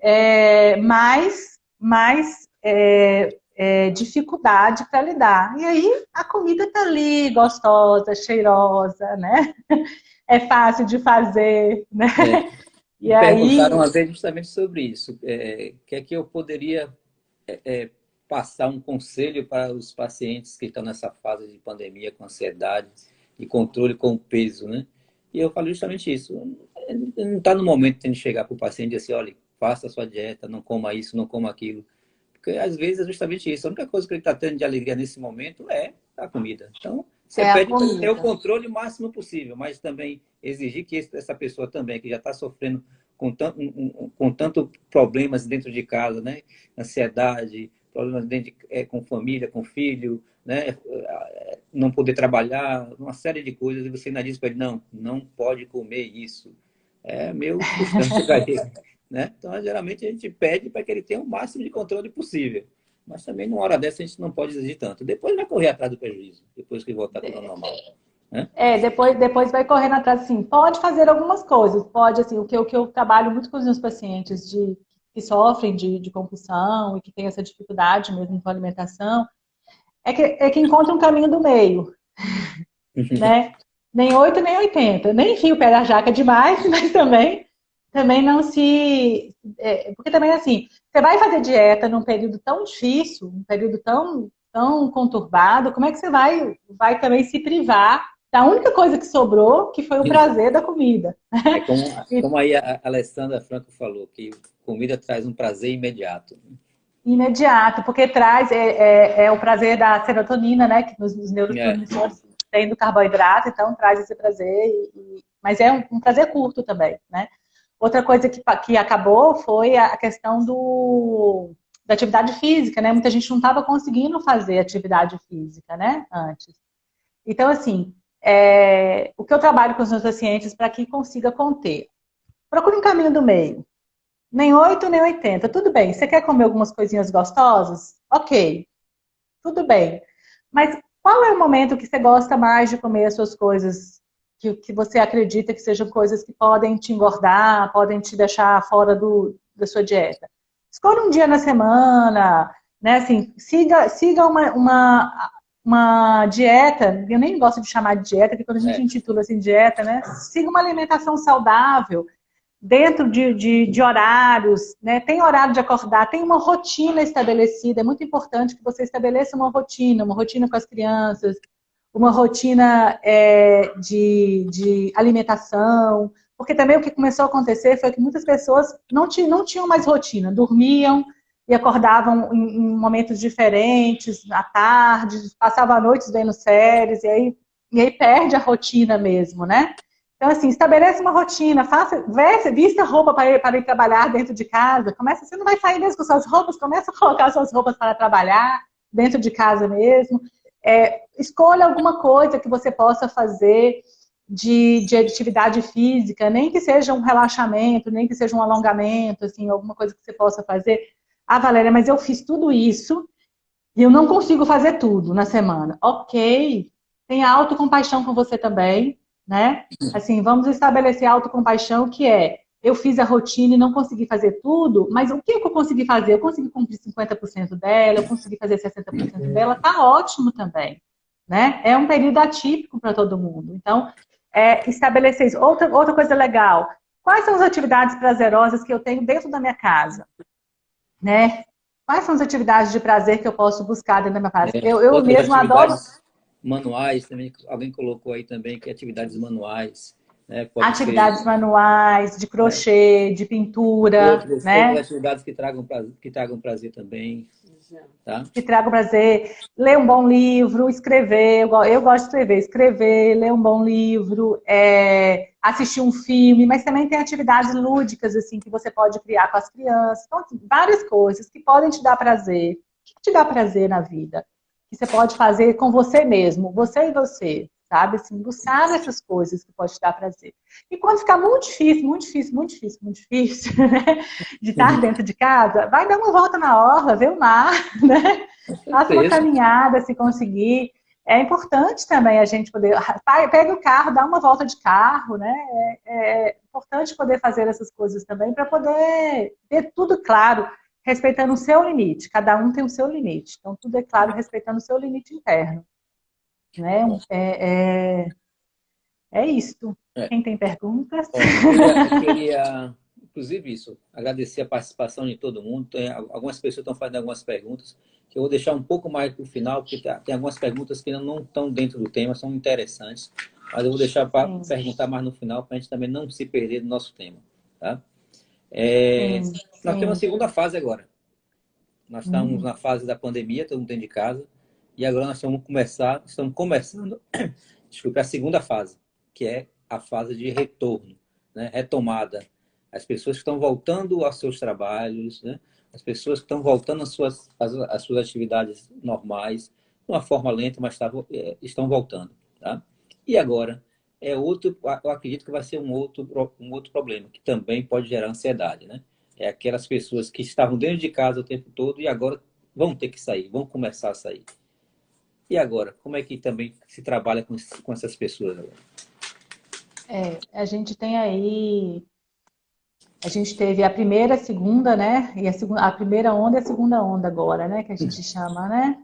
dificuldade para lidar. E aí a comida tá ali, gostosa, cheirosa, né? É fácil de fazer, né? Me perguntaram uma vez justamente sobre isso. Que é que eu poderia passar um conselho para os pacientes que estão nessa fase de pandemia, com ansiedade, de controle com o peso, né? E eu falo justamente isso. Não está no momento de chegar para o paciente e dizer assim, olha, faça a sua dieta, não coma isso, não coma aquilo. Porque às vezes é justamente isso. A única coisa que ele está tendo de alegria nesse momento é a comida. Então, você pede para ele ter o controle o máximo possível, mas também exigir que essa pessoa também, que já está sofrendo com tanto problemas dentro de casa, né? Ansiedade, problemas com família, com filho, né? Não poder trabalhar, uma série de coisas, e você ainda diz para ele, não pode comer isso. É meio frustrante para ele, né? Então, geralmente, a gente pede para que ele tenha o máximo de controle possível. Mas também, numa hora dessa, a gente não pode exigir tanto. Depois vai correr atrás do prejuízo, depois que voltar tudo ao normal. Né? Depois vai correndo atrás, assim, pode fazer algumas coisas, pode, assim, o que eu trabalho muito com os meus pacientes que sofrem de compulsão e que têm essa dificuldade mesmo com a alimentação, é que encontra um caminho do meio, né? Nem 8 nem 80, nem enfia o pé da jaca demais, mas também não se... porque também, assim, você vai fazer dieta num período tão difícil, um período tão conturbado, como é que você vai também se privar da única coisa que sobrou, que foi o prazer da comida? Como aí a Alessandra Franco falou, que comida traz um prazer imediato. Imediato, porque traz o prazer da serotonina, né? Que nos neurotransmissores tem do carboidrato, então traz esse prazer, mas é um prazer curto também, né? Outra coisa que acabou foi a questão da atividade física, né? Muita gente não estava conseguindo fazer atividade física, né? Antes. Então, assim, o que eu trabalho com os meus pacientes para que consiga conter. Procure um caminho do meio. Nem 8, nem 80. Tudo bem. Você quer comer algumas coisinhas gostosas? Ok. Tudo bem. Mas qual é o momento que você gosta mais de comer as suas coisas que você acredita que sejam coisas que podem te engordar, podem te deixar fora da sua dieta? Escolha um dia na semana, né? Assim, siga uma dieta, eu nem gosto de chamar de dieta, porque quando a gente intitula assim dieta, né? Siga uma alimentação saudável, dentro de horários, né? Tem horário de acordar, tem uma rotina estabelecida. É muito importante que você estabeleça uma rotina com as crianças, uma rotina de alimentação. Porque também o que começou a acontecer foi que muitas pessoas não tinham mais rotina, dormiam e acordavam em momentos diferentes, à tarde, passavam a noite vendo séries, e aí perde a rotina mesmo, né? Então, assim, estabelece uma rotina, vista roupa para ir trabalhar dentro de casa. Você não vai sair mesmo com suas roupas, começa a colocar suas roupas para trabalhar dentro de casa mesmo. Escolha alguma coisa que você possa fazer de atividade física, nem que seja um relaxamento, nem que seja um alongamento, assim, alguma coisa que você possa fazer. Ah, Valéria, mas eu fiz tudo isso e eu não consigo fazer tudo na semana. Ok, tenha autocompaixão com você também, né? Assim, vamos estabelecer autocompaixão, que eu fiz a rotina e não consegui fazer tudo, mas o que eu consegui fazer? Eu consegui cumprir 50% dela, eu consegui fazer 60% dela, tá ótimo também, né? É um período atípico para todo mundo. Então, estabelecer isso. Outra coisa legal, quais são as atividades prazerosas que eu tenho dentro da minha casa, né? Quais são as atividades de prazer que eu posso buscar dentro da minha casa? Eu mesmo adoro... Manuais, também, alguém colocou aí também que atividades manuais, né? Atividades manuais, de crochê, de pintura, né? Atividades que tragam prazer também. Tá? Que tragam prazer. Ler um bom livro, escrever. Eu gosto de escrever, ler um bom livro, assistir um filme, mas também tem atividades lúdicas, assim, que você pode criar com as crianças. Então, assim, várias coisas que podem te dar prazer. O que te dá prazer na vida? Que você pode fazer com você mesmo, você e você, sabe? Assim, buscar essas coisas que pode te dar prazer. E quando ficar muito difícil, muito difícil, muito difícil, muito difícil, né? De estar dentro de casa, vai dar uma volta na orla, ver o mar, né? Faça uma caminhada, se conseguir. É importante também a gente poder... Pega o carro, dá uma volta de carro, né? É importante poder fazer essas coisas também para poder ter tudo claro, respeitando o seu limite. Cada um tem o seu limite. Então, tudo é claro, respeitando o seu limite interno. Né? É isso. Quem tem perguntas? Eu queria, inclusive, agradecer a participação de todo mundo. Tem algumas pessoas estão fazendo algumas perguntas que eu vou deixar um pouco mais para o final, porque tem algumas perguntas que não estão dentro do tema, são interessantes, mas eu vou deixar para perguntar mais no final, para a gente também não se perder do nosso tema. Tá? Nós temos a segunda fase agora. Nós estamos na fase da pandemia, todo mundo dentro de casa, e agora nós estamos começando desculpe, a segunda fase, que é a fase de retorno, né? Retomada. As pessoas que estão voltando aos seus trabalhos, né? As pessoas que estão voltando às suas atividades normais, de uma forma lenta, mas estão voltando. Tá? E agora, eu acredito que vai ser um outro problema, que também pode gerar ansiedade. Né? É aquelas pessoas que estavam dentro de casa o tempo todo e agora vão ter que sair, vão começar a sair. E agora, como é que também se trabalha com essas pessoas agora? A gente tem aí... A gente teve a primeira, a segunda, né? E a primeira onda e a segunda onda agora, né? Que a gente chama, né?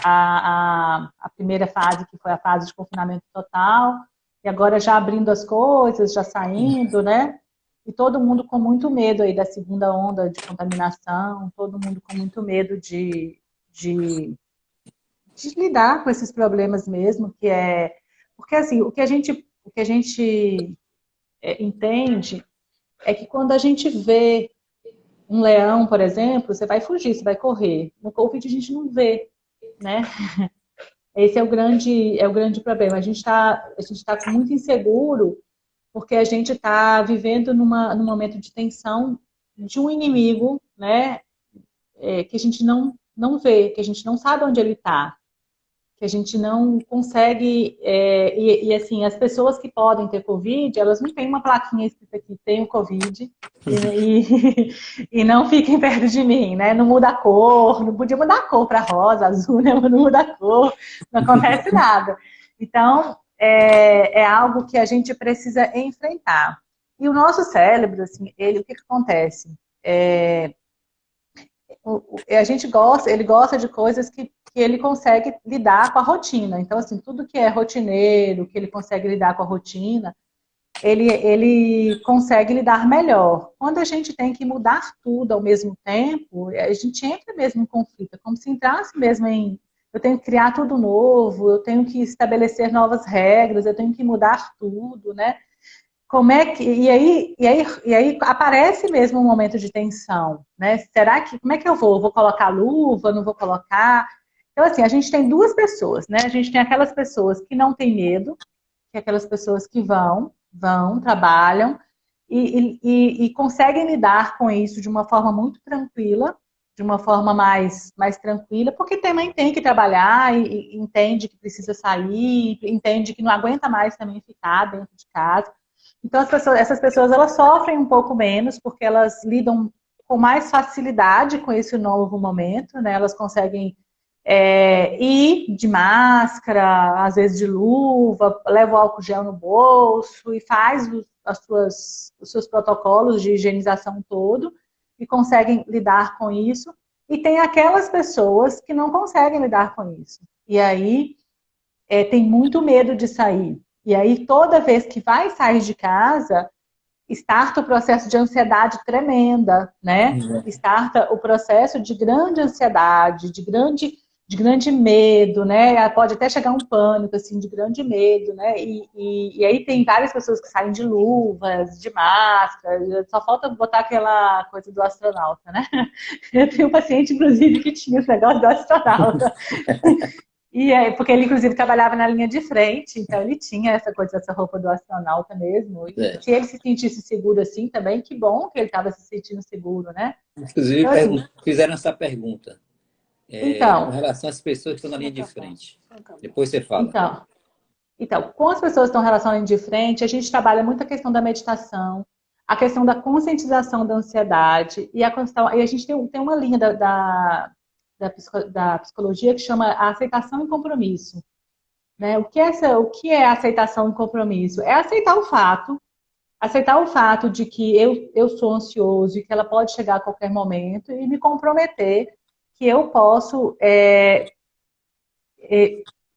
A primeira fase, que foi a fase de confinamento total, e agora já abrindo as coisas, já saindo, né? E todo mundo com muito medo aí da segunda onda de contaminação, todo mundo com muito medo de lidar com esses problemas mesmo, que é... Porque, assim, o que a gente entende é que quando a gente vê um leão, por exemplo, você vai fugir, você vai correr. No Covid a gente não vê, né? Esse é o grande problema. A gente tá muito inseguro porque a gente está vivendo num momento de tensão de um inimigo, né? Que a gente não vê, que a gente não sabe onde ele está, que a gente não consegue... assim, as pessoas que podem ter Covid, elas não têm uma plaquinha escrita aqui, tenho Covid, e não fiquem perto de mim, né? Não muda a cor, não podia mudar a cor para rosa, azul, né? Não muda a cor, não acontece nada. Então, é algo que a gente precisa enfrentar. E o nosso cérebro, assim, o que acontece? Ele gosta de coisas que ele consegue lidar com a rotina. Então, assim, tudo que é rotineiro, que ele consegue lidar com a rotina, ele consegue lidar melhor. Quando a gente tem que mudar tudo ao mesmo tempo, a gente entra mesmo em conflito. É como se entrasse mesmo eu tenho que criar tudo novo, eu tenho que estabelecer novas regras, eu tenho que mudar tudo, né? E aí aparece mesmo um momento de tensão, né? Como é que eu vou? Vou colocar luva? Não vou colocar? Então, assim, a gente tem duas pessoas, né? A gente tem aquelas pessoas que não têm medo, que é aquelas pessoas que vão, trabalham e conseguem lidar com isso de uma forma muito tranquila, de uma forma mais tranquila, porque também tem que trabalhar e entende que precisa sair, entende que não aguenta mais também ficar dentro de casa. Então, essas pessoas, elas sofrem um pouco menos, porque elas lidam com mais facilidade com esse novo momento, né? Elas conseguem ir de máscara, às vezes de luva, leva o álcool gel no bolso e faz os seus protocolos de higienização todo e conseguem lidar com isso. E tem aquelas pessoas que não conseguem lidar com isso. E aí, tem muito medo de sair. E aí, toda vez que vai sair de casa, starta o processo de ansiedade tremenda, né? Starta o processo de grande ansiedade, de grande medo, né? Pode até chegar um pânico, assim, de grande medo, né? E aí tem várias pessoas que saem de luvas, de máscara, só falta botar aquela coisa do astronauta, né? Eu tenho um paciente, inclusive, que tinha esse negócio do astronauta. Porque ele, inclusive, trabalhava na linha de frente, então ele tinha essa coisa, essa roupa do astronauta mesmo. E se ele se sentisse seguro assim também, que bom que ele estava se sentindo seguro, né? Inclusive, então, assim, fizeram essa pergunta. com Então, relação às pessoas que estão na linha de frente. Depois você fala. então, com as pessoas que estão relacionando de frente, a gente trabalha muito a questão da meditação, a questão da conscientização da ansiedade, e a gente tem uma linha da psicologia que chama a aceitação e compromisso. Né? O que é aceitação e compromisso? É aceitar o fato de que eu sou ansioso e que ela pode chegar a qualquer momento e me comprometer que eu posso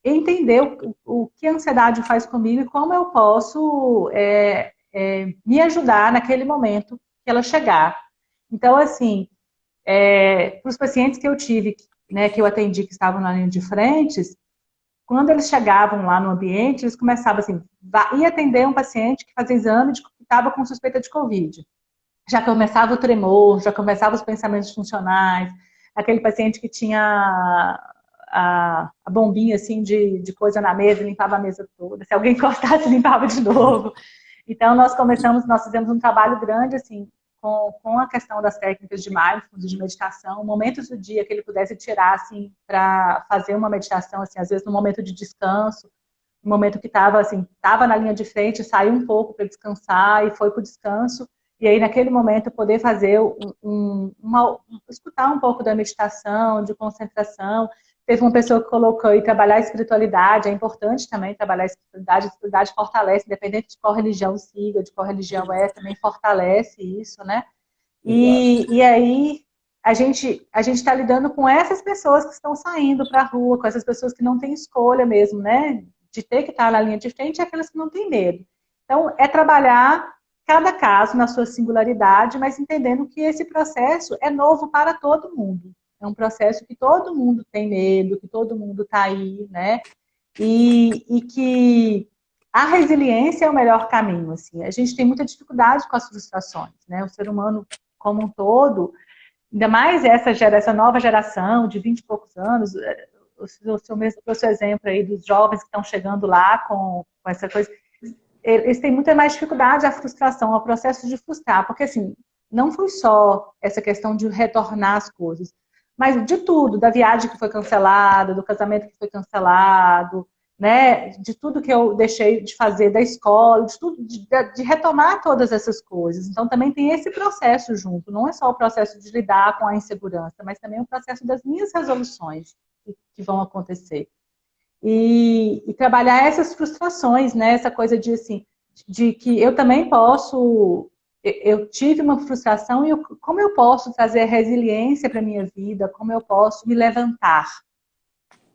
entender o que a ansiedade faz comigo e como eu posso me ajudar naquele momento que ela chegar. Então, assim, para os pacientes que eu tive, né, que eu atendi, que estavam na linha de frente, quando eles chegavam lá no ambiente, eles começavam assim, ia atender um paciente que fazia exame que estava com suspeita de Covid. Já começava o tremor, já começava os pensamentos funcionais, aquele paciente que tinha a bombinha assim de coisa na mesa, limpava a mesa toda. Se alguém encostasse, limpava de novo. Então, nós fizemos um trabalho grande assim, com a questão das técnicas de mindfulness, de meditação, momentos do dia que ele pudesse tirar assim, para fazer uma meditação, assim, às vezes no momento de descanso, no momento que estava assim, na linha de frente, saiu um pouco para descansar e foi para o descanso. E aí, naquele momento, poder fazer escutar um pouco da meditação, de concentração. Teve uma pessoa que colocou aí trabalhar a espiritualidade, é importante também trabalhar a espiritualidade fortalece, independente de qual religião siga, de qual religião também fortalece isso, né? E aí a gente está lidando com essas pessoas que estão saindo para a rua, com essas pessoas que não têm escolha mesmo, né? De ter que estar na linha de frente e aquelas que não têm medo. Então, é trabalhar cada caso na sua singularidade, mas entendendo que esse processo é novo para todo mundo. É um processo que todo mundo tem medo, que todo mundo está aí, né? E que a resiliência é o melhor caminho. Assim. A gente tem muita dificuldade com as frustrações, né? O ser humano como um todo, ainda mais essa nova geração de 20 e poucos anos, o seu exemplo aí dos jovens que estão chegando lá com essa coisa, eles têm muita mais dificuldade à frustração, ao processo de frustrar, porque assim, não foi só essa questão de retornar as coisas, mas de tudo, da viagem que foi cancelada, do casamento que foi cancelado, né, de tudo que eu deixei de fazer da escola, de tudo, de retomar todas essas coisas. Então também tem esse processo junto, não é só o processo de lidar com a insegurança, mas também o processo das minhas resoluções que vão acontecer. E trabalhar essas frustrações, né? Essa coisa de assim, de que eu também posso, eu tive uma frustração e como eu posso trazer resiliência para minha vida, como eu posso me levantar,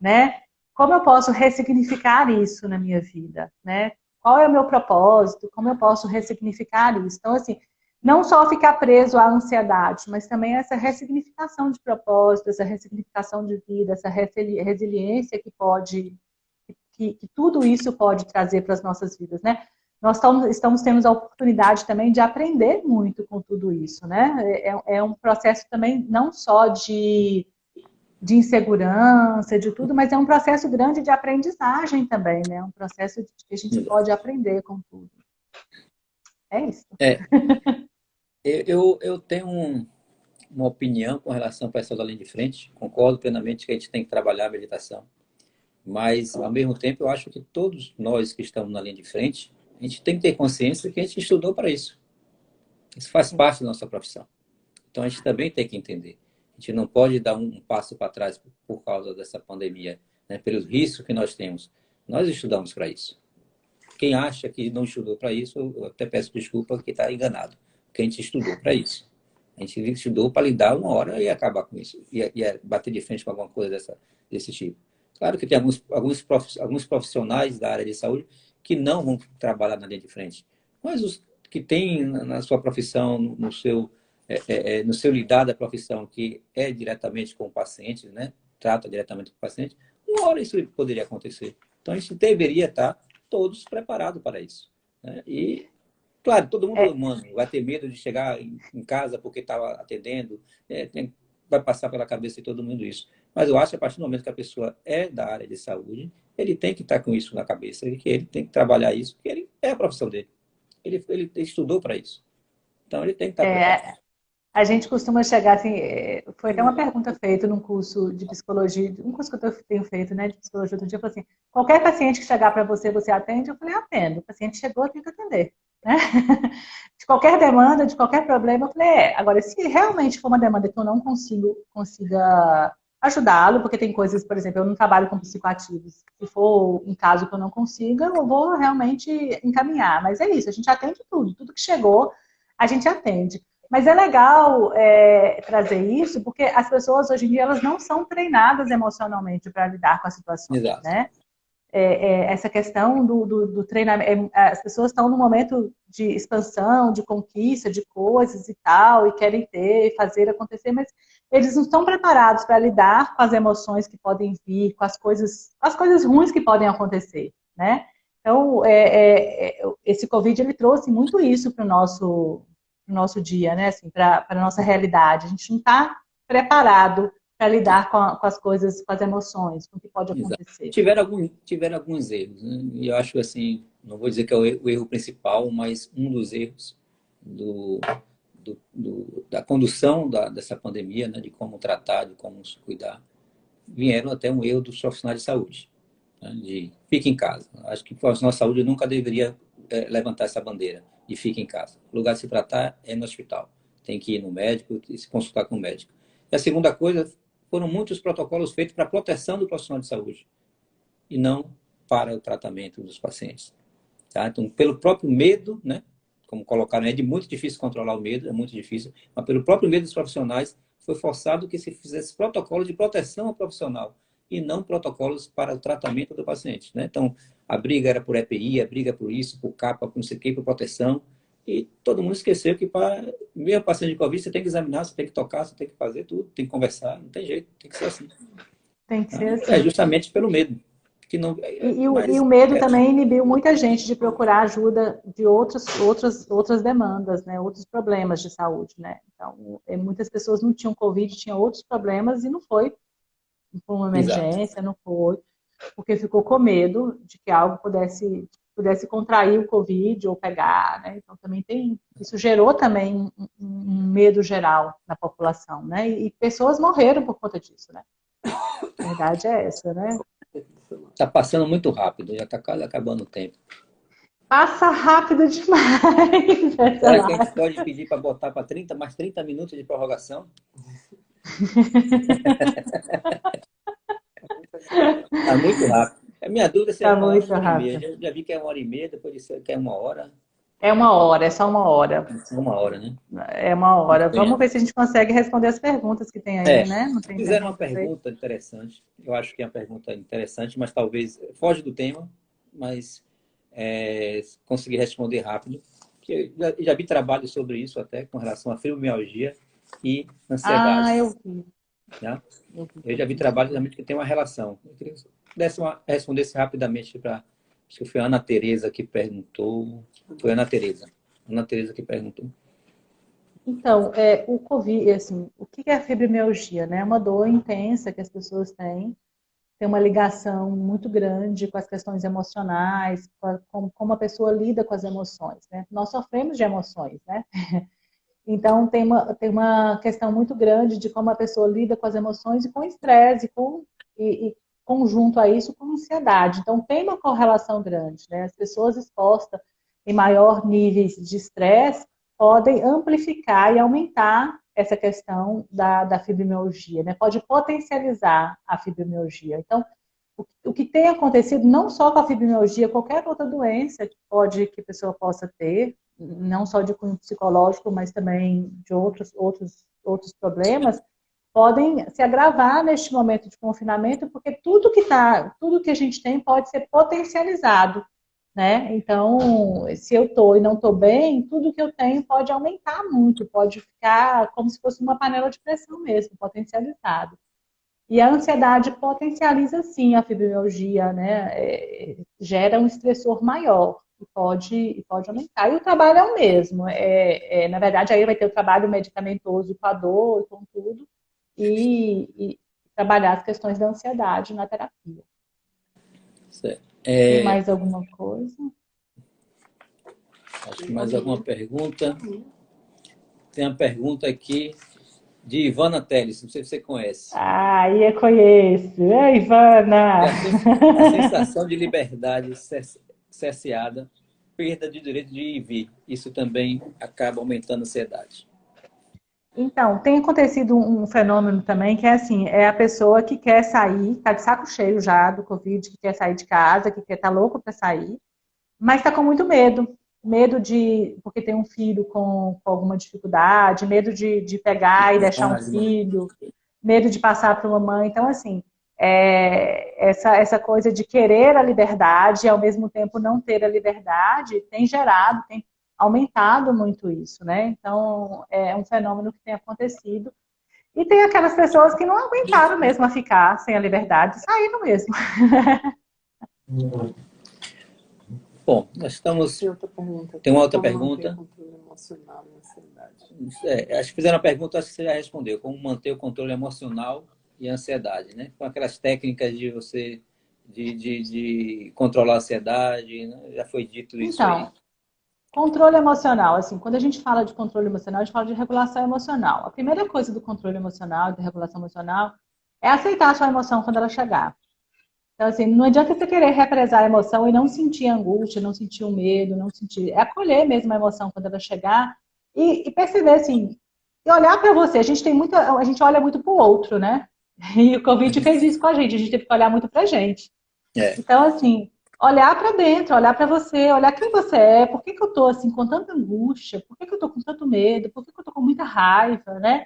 né? Como eu posso ressignificar isso na minha vida, né? Qual é o meu propósito? Como eu posso ressignificar isso? Então, assim, não só ficar preso à ansiedade, mas também essa ressignificação de propósito, essa ressignificação de vida, essa resiliência que tudo isso pode trazer para as nossas vidas, né? Nós estamos tendo a oportunidade também de aprender muito com tudo isso, né? É um processo também não só de insegurança, de tudo, mas é um processo grande de aprendizagem também, né? Um processo que a gente pode aprender com tudo. É isso. Eu tenho uma opinião com relação ao pessoal da linha de frente. Concordo plenamente que a gente tem que trabalhar a meditação. Mas, ao mesmo tempo, eu acho que todos nós que estamos na linha de frente, a gente tem que ter consciência que a gente estudou para isso. Isso faz parte da nossa profissão. Então, a gente também tem que entender. A gente não pode dar um passo para trás por causa dessa pandemia, né? Pelos riscos que nós temos. Nós estudamos para isso. Quem acha que não estudou para isso, eu até peço desculpa que está enganado. Porque a gente estudou para isso. A gente estudou para lidar uma hora e acabar com isso. E bater de frente com alguma coisa desse tipo. Claro que tem alguns profissionais da área de saúde que não vão trabalhar na linha de frente. Mas os que têm na sua profissão, no seu lidar da profissão, que é diretamente com o paciente, né? Trata diretamente com o paciente, uma hora isso poderia acontecer. Então, a gente deveria estar todos preparados para isso, né? E, claro, todo mundo é humano, vai ter medo de chegar em casa porque estava atendendo, vai passar pela cabeça de todo mundo isso. Mas eu acho que a partir do momento que a pessoa é da área de saúde, ele tem que estar com isso na cabeça, que ele tem que trabalhar isso, porque ele é a profissão dele. Ele estudou para isso. Então, ele tem que estar preparado. A gente costuma chegar assim, foi até uma pergunta feita num curso de psicologia, um curso que eu tenho feito, né, de psicologia outro dia, eu falei assim, qualquer paciente que chegar para você, você atende? Eu falei, atendo. O paciente chegou, eu tenho que atender, né? De qualquer demanda, de qualquer problema, eu falei, agora, se realmente for uma demanda que eu não consiga ajudá-lo, porque tem coisas, por exemplo, eu não trabalho com psicoativos, se for um caso que eu não consiga, eu vou realmente encaminhar, mas é isso, a gente atende tudo que chegou, a gente atende. Mas é legal trazer isso, porque as pessoas hoje em dia elas não são treinadas emocionalmente para lidar com as situações, Exato. né? Essa questão do treinamento, as pessoas estão num momento de expansão, de conquista, de coisas e tal, e querem ter, fazer acontecer, mas eles não estão preparados para lidar com as emoções que podem vir, com as coisas ruins que podem acontecer, né? Então, esse Covid, ele trouxe muito isso para o nosso dia, né? Assim, para a nossa realidade. A gente não está preparado para lidar com as coisas, com as emoções, com o que pode Exato. acontecer. Tiveram alguns erros, né? E eu acho assim, não vou dizer que é o erro principal, mas um dos erros da condução dessa pandemia, né? De como tratar, de como se cuidar, vieram até um erro dos profissionais de saúde, né? De fique em casa. Acho que o profissional de saúde nunca deveria levantar essa bandeira de fique em casa. O lugar de se tratar é no hospital. Tem que ir no médico e se consultar com o médico. E a segunda coisa, foram muitos protocolos feitos para a proteção do profissional de saúde e não para o tratamento dos pacientes. Tá? Então, pelo próprio medo, né? Como colocaram, é muito difícil controlar o medo, é muito difícil, mas pelo próprio medo dos profissionais, foi forçado que se fizesse protocolo de proteção ao profissional e não protocolos para o tratamento do paciente. Né? Então, a briga era por EPI, a briga por isso, por capa, por não sei o que, por proteção, e todo mundo esqueceu que para mesmo paciente de Covid, você tem que examinar, você tem que tocar, você tem que fazer tudo, tem que conversar, não tem jeito, tem que ser assim. Tem que ser É assim. justamente pelo medo. Que não, E o medo também inibiu muita gente de procurar ajuda de outras demandas, né? Outros problemas de saúde, né? Então, muitas pessoas não tinham Covid, tinham outros problemas e não foi por uma Exato. emergência, não foi, porque ficou com medo de que algo pudesse contrair o Covid ou pegar, né? Então, também isso gerou também um medo geral na população, né? E pessoas morreram por conta disso, né? A verdade é essa, né? Está passando muito rápido, já está quase acabando o tempo. Passa rápido demais essa Será que a gente live. pode pedir para botar para mais 30 minutos de prorrogação? Está muito rápido. A minha dúvida é se é Tá 1 hora ou muito 1 hora e meia. rápido. Já vi que é 1 hora e meia, depois disse que é 1 hora. É uma hora, é só uma hora. É 1 hora, né? É uma hora. Vamos Entendo. ver se a gente consegue responder as perguntas que tem aí, né? Não tem Fizeram uma perguntas aí? pergunta interessante. Eu acho que é uma pergunta interessante, mas talvez foge do tema, mas consegui responder rápido. Que já vi trabalho sobre isso até com relação à fibromialgia e ansiedade. Ah, eu vi. Né? Eu vi, Eu eu já vi vi. trabalho realmente que tem uma relação. Eu queria que você respondesse rapidamente para. Acho que foi a Ana Tereza que perguntou. Foi a Ana Tereza. Ana Tereza que perguntou. Então, o Covid, assim, o que é a fibromialgia, né? É uma dor intensa que as pessoas têm, tem uma ligação muito grande com as questões emocionais, como a pessoa lida com as emoções, né? Nós sofremos de emoções, né? Então, tem uma questão muito grande de como a pessoa lida com as emoções e com o estresse, e conjunto a isso, com ansiedade. Então, tem uma correlação grande, né? As pessoas expostas em maior níveis de estresse podem amplificar e aumentar essa questão da fibromialgia, né? Pode potencializar a fibromialgia. Então, o que tem acontecido, não só com a fibromialgia, qualquer outra doença que a pessoa possa ter, não só de cunho psicológico, mas também de outros problemas, podem se agravar neste momento de confinamento, porque tudo que a gente tem pode ser potencializado, né? Então, se eu estou e não estou bem, tudo que eu tenho pode aumentar muito, pode ficar como se fosse uma panela de pressão mesmo, potencializado. E a ansiedade potencializa, sim, a fibromialgia, né? Gera um estressor maior e pode aumentar. E o trabalho é o mesmo. Na verdade, aí vai ter o trabalho medicamentoso com a dor e com tudo, e trabalhar as questões da ansiedade na terapia. Certo. Tem mais alguma coisa? Acho que mais alguma pergunta? Tem uma pergunta aqui de Ivana Teles, não sei se você conhece. Ah, eu conheço. Ei, Ivana! É a sensação de liberdade cerceada, perda de direito de ir e vir. Isso também acaba aumentando a ansiedade. Então, tem acontecido um fenômeno também que é assim, é a pessoa que quer sair, tá de saco cheio já do Covid, que quer sair de casa, que quer tá louco para sair, mas está com muito medo. Medo de, porque tem um filho com alguma dificuldade, medo de pegar e deixar um filho, medo de passar para uma mãe. Então, assim, essa coisa de querer a liberdade e ao mesmo tempo não ter a liberdade tem gerado, tem aumentado muito isso, né? Então, é um fenômeno que tem acontecido. E tem aquelas pessoas que não aguentaram mesmo a ficar sem a liberdade, saíram mesmo. Bom, nós estamos... Tem outra pergunta. Tem uma outra Como pergunta. manter o controle emocional e ansiedade? Acho que fizeram a pergunta, acho que você já respondeu. Como manter o controle emocional e a ansiedade, né? Com aquelas técnicas de você de controlar a ansiedade, né? Já foi dito isso aí. Então, controle emocional, assim, quando a gente fala de controle emocional, a gente fala de regulação emocional. A primeira coisa do controle emocional, da regulação emocional, é aceitar a sua emoção quando ela chegar. Então, assim, não adianta você querer represar a emoção e não sentir angústia, não sentir o medo, não sentir... É acolher mesmo a emoção quando ela chegar e perceber, assim, e olhar para você. A gente olha muito para o outro, né? E o Covid fez isso com a gente teve que olhar muito para a gente. É. Então, assim, olhar para dentro, olhar para você, olhar quem você é, por que que eu tô, assim, com tanta angústia, por que que eu tô com tanto medo, por que que eu tô com muita raiva, né?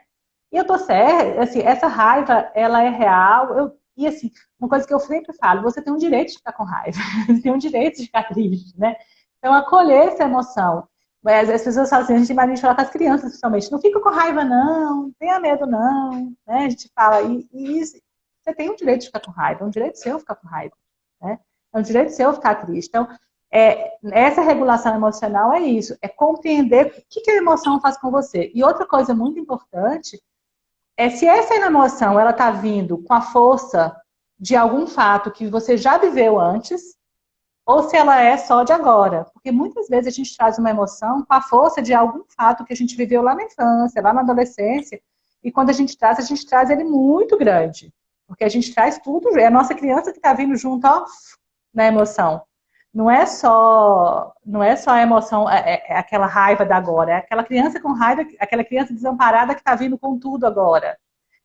E eu tô certa, assim, essa raiva, ela é real. E assim, uma coisa que eu sempre falo, você tem um direito de ficar com raiva, você tem um direito de ficar triste, né? Então, acolher essa emoção. Mas as pessoas falam assim, a gente imagina falar com as crianças, principalmente, não fica com raiva, não tenha medo, não, né? A gente fala, isso, você tem um direito de ficar com raiva, é um direito seu ficar com raiva, né? É um direito seu ficar triste. Então, essa regulação emocional é isso, é compreender o que a emoção faz com você. E outra coisa muito importante é se essa emoção ela está vindo com a força de algum fato que você já viveu antes, ou se ela é só de agora. Porque muitas vezes a gente traz uma emoção com a força de algum fato que a gente viveu lá na infância, lá na adolescência, e quando a gente traz ele muito grande. Porque a gente traz tudo, é a nossa criança que está vindo junto, ó, na emoção. Não é só a emoção, aquela raiva da agora, é aquela criança com raiva, aquela criança desamparada que está vindo com tudo agora.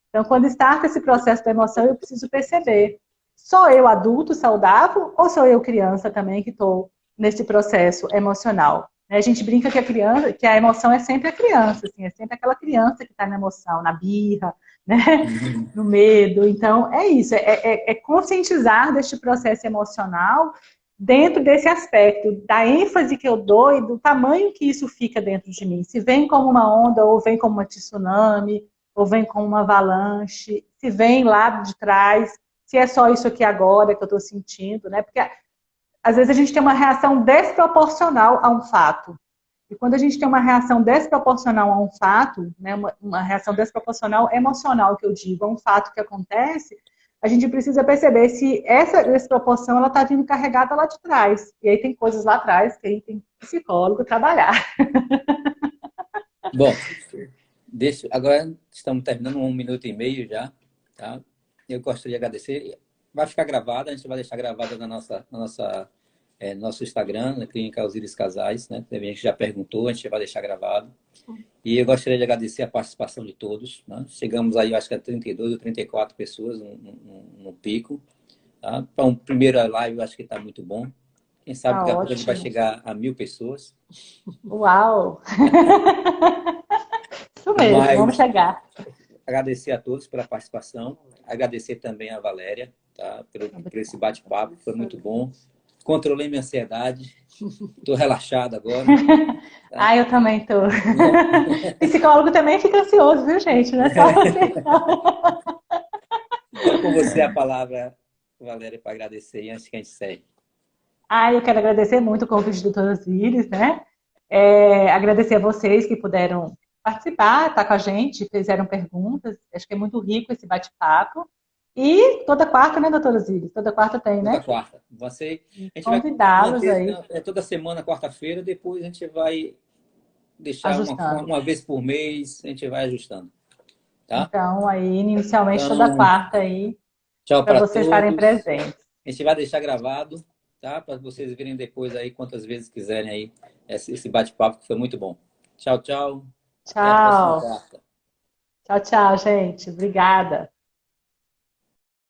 Então, quando starta esse processo da emoção, eu preciso perceber, sou eu adulto saudável ou sou eu criança também que estou nesse processo emocional? A gente brinca que a emoção é sempre a criança, assim, é sempre aquela criança que está na emoção, na birra, né? No medo. Então, é isso, é conscientizar deste processo emocional dentro desse aspecto, da ênfase que eu dou e do tamanho que isso fica dentro de mim. Se vem como uma onda, ou vem como uma tsunami, ou vem como uma avalanche, se vem lá de trás, se é só isso aqui agora que eu estou sentindo, né? Porque às vezes a gente tem uma reação desproporcional a um fato. E quando a gente tem uma reação desproporcional a um fato, né, uma reação desproporcional emocional, que eu digo, a um fato que acontece, a gente precisa perceber se essa desproporção ela está vindo carregada lá de trás. E aí tem coisas lá atrás que aí tem psicólogo trabalhar. Bom, agora estamos terminando 1 minuto e meio já, tá? Eu gostaria de agradecer. Vai ficar gravada, a gente vai deixar gravada no nosso Instagram, na Clínica Osíris Casais, né? Tem gente que já perguntou, a gente vai deixar gravado. E eu gostaria de agradecer a participação de todos, né? Chegamos aí, eu acho que a 32 ou 34 pessoas no pico. Tá? Para um primeiro live, eu acho que está muito bom. Quem sabe daqui a pouco a gente vai chegar a 1000 pessoas. Uau! Isso mesmo, vamos chegar. Agradecer a todos pela participação. Agradecer também a Valéria, tá? por esse bate-papo, foi muito bom. Controlei minha ansiedade. Estou relaxado agora. Tá? Eu também estou. Psicólogo também fica ansioso, viu, gente? Não é só você. Com você a palavra, Valéria, para agradecer antes que a gente encerre. Eu quero agradecer muito o convite do Dr. Osíris, né? Agradecer a vocês que puderam participar, estar com a gente, fizeram perguntas. Acho que é muito rico esse bate-papo. E toda quarta, né, doutora Osíris? Toda quarta tem, né? Toda quarta. A gente convidá-los vai aí. Toda semana, quarta-feira, depois a gente vai deixar Ajustando. uma vez por mês, a gente vai ajustando, tá? Então, aí, inicialmente, toda Então, quarta aí, tchau para para vocês estarem todos. presentes. A gente vai deixar gravado, tá? Para vocês virem depois aí, quantas vezes quiserem aí, esse bate-papo que foi muito bom. Tchau, tchau. Até a próxima Tchau. quarta. Tchau, tchau, gente. Obrigada.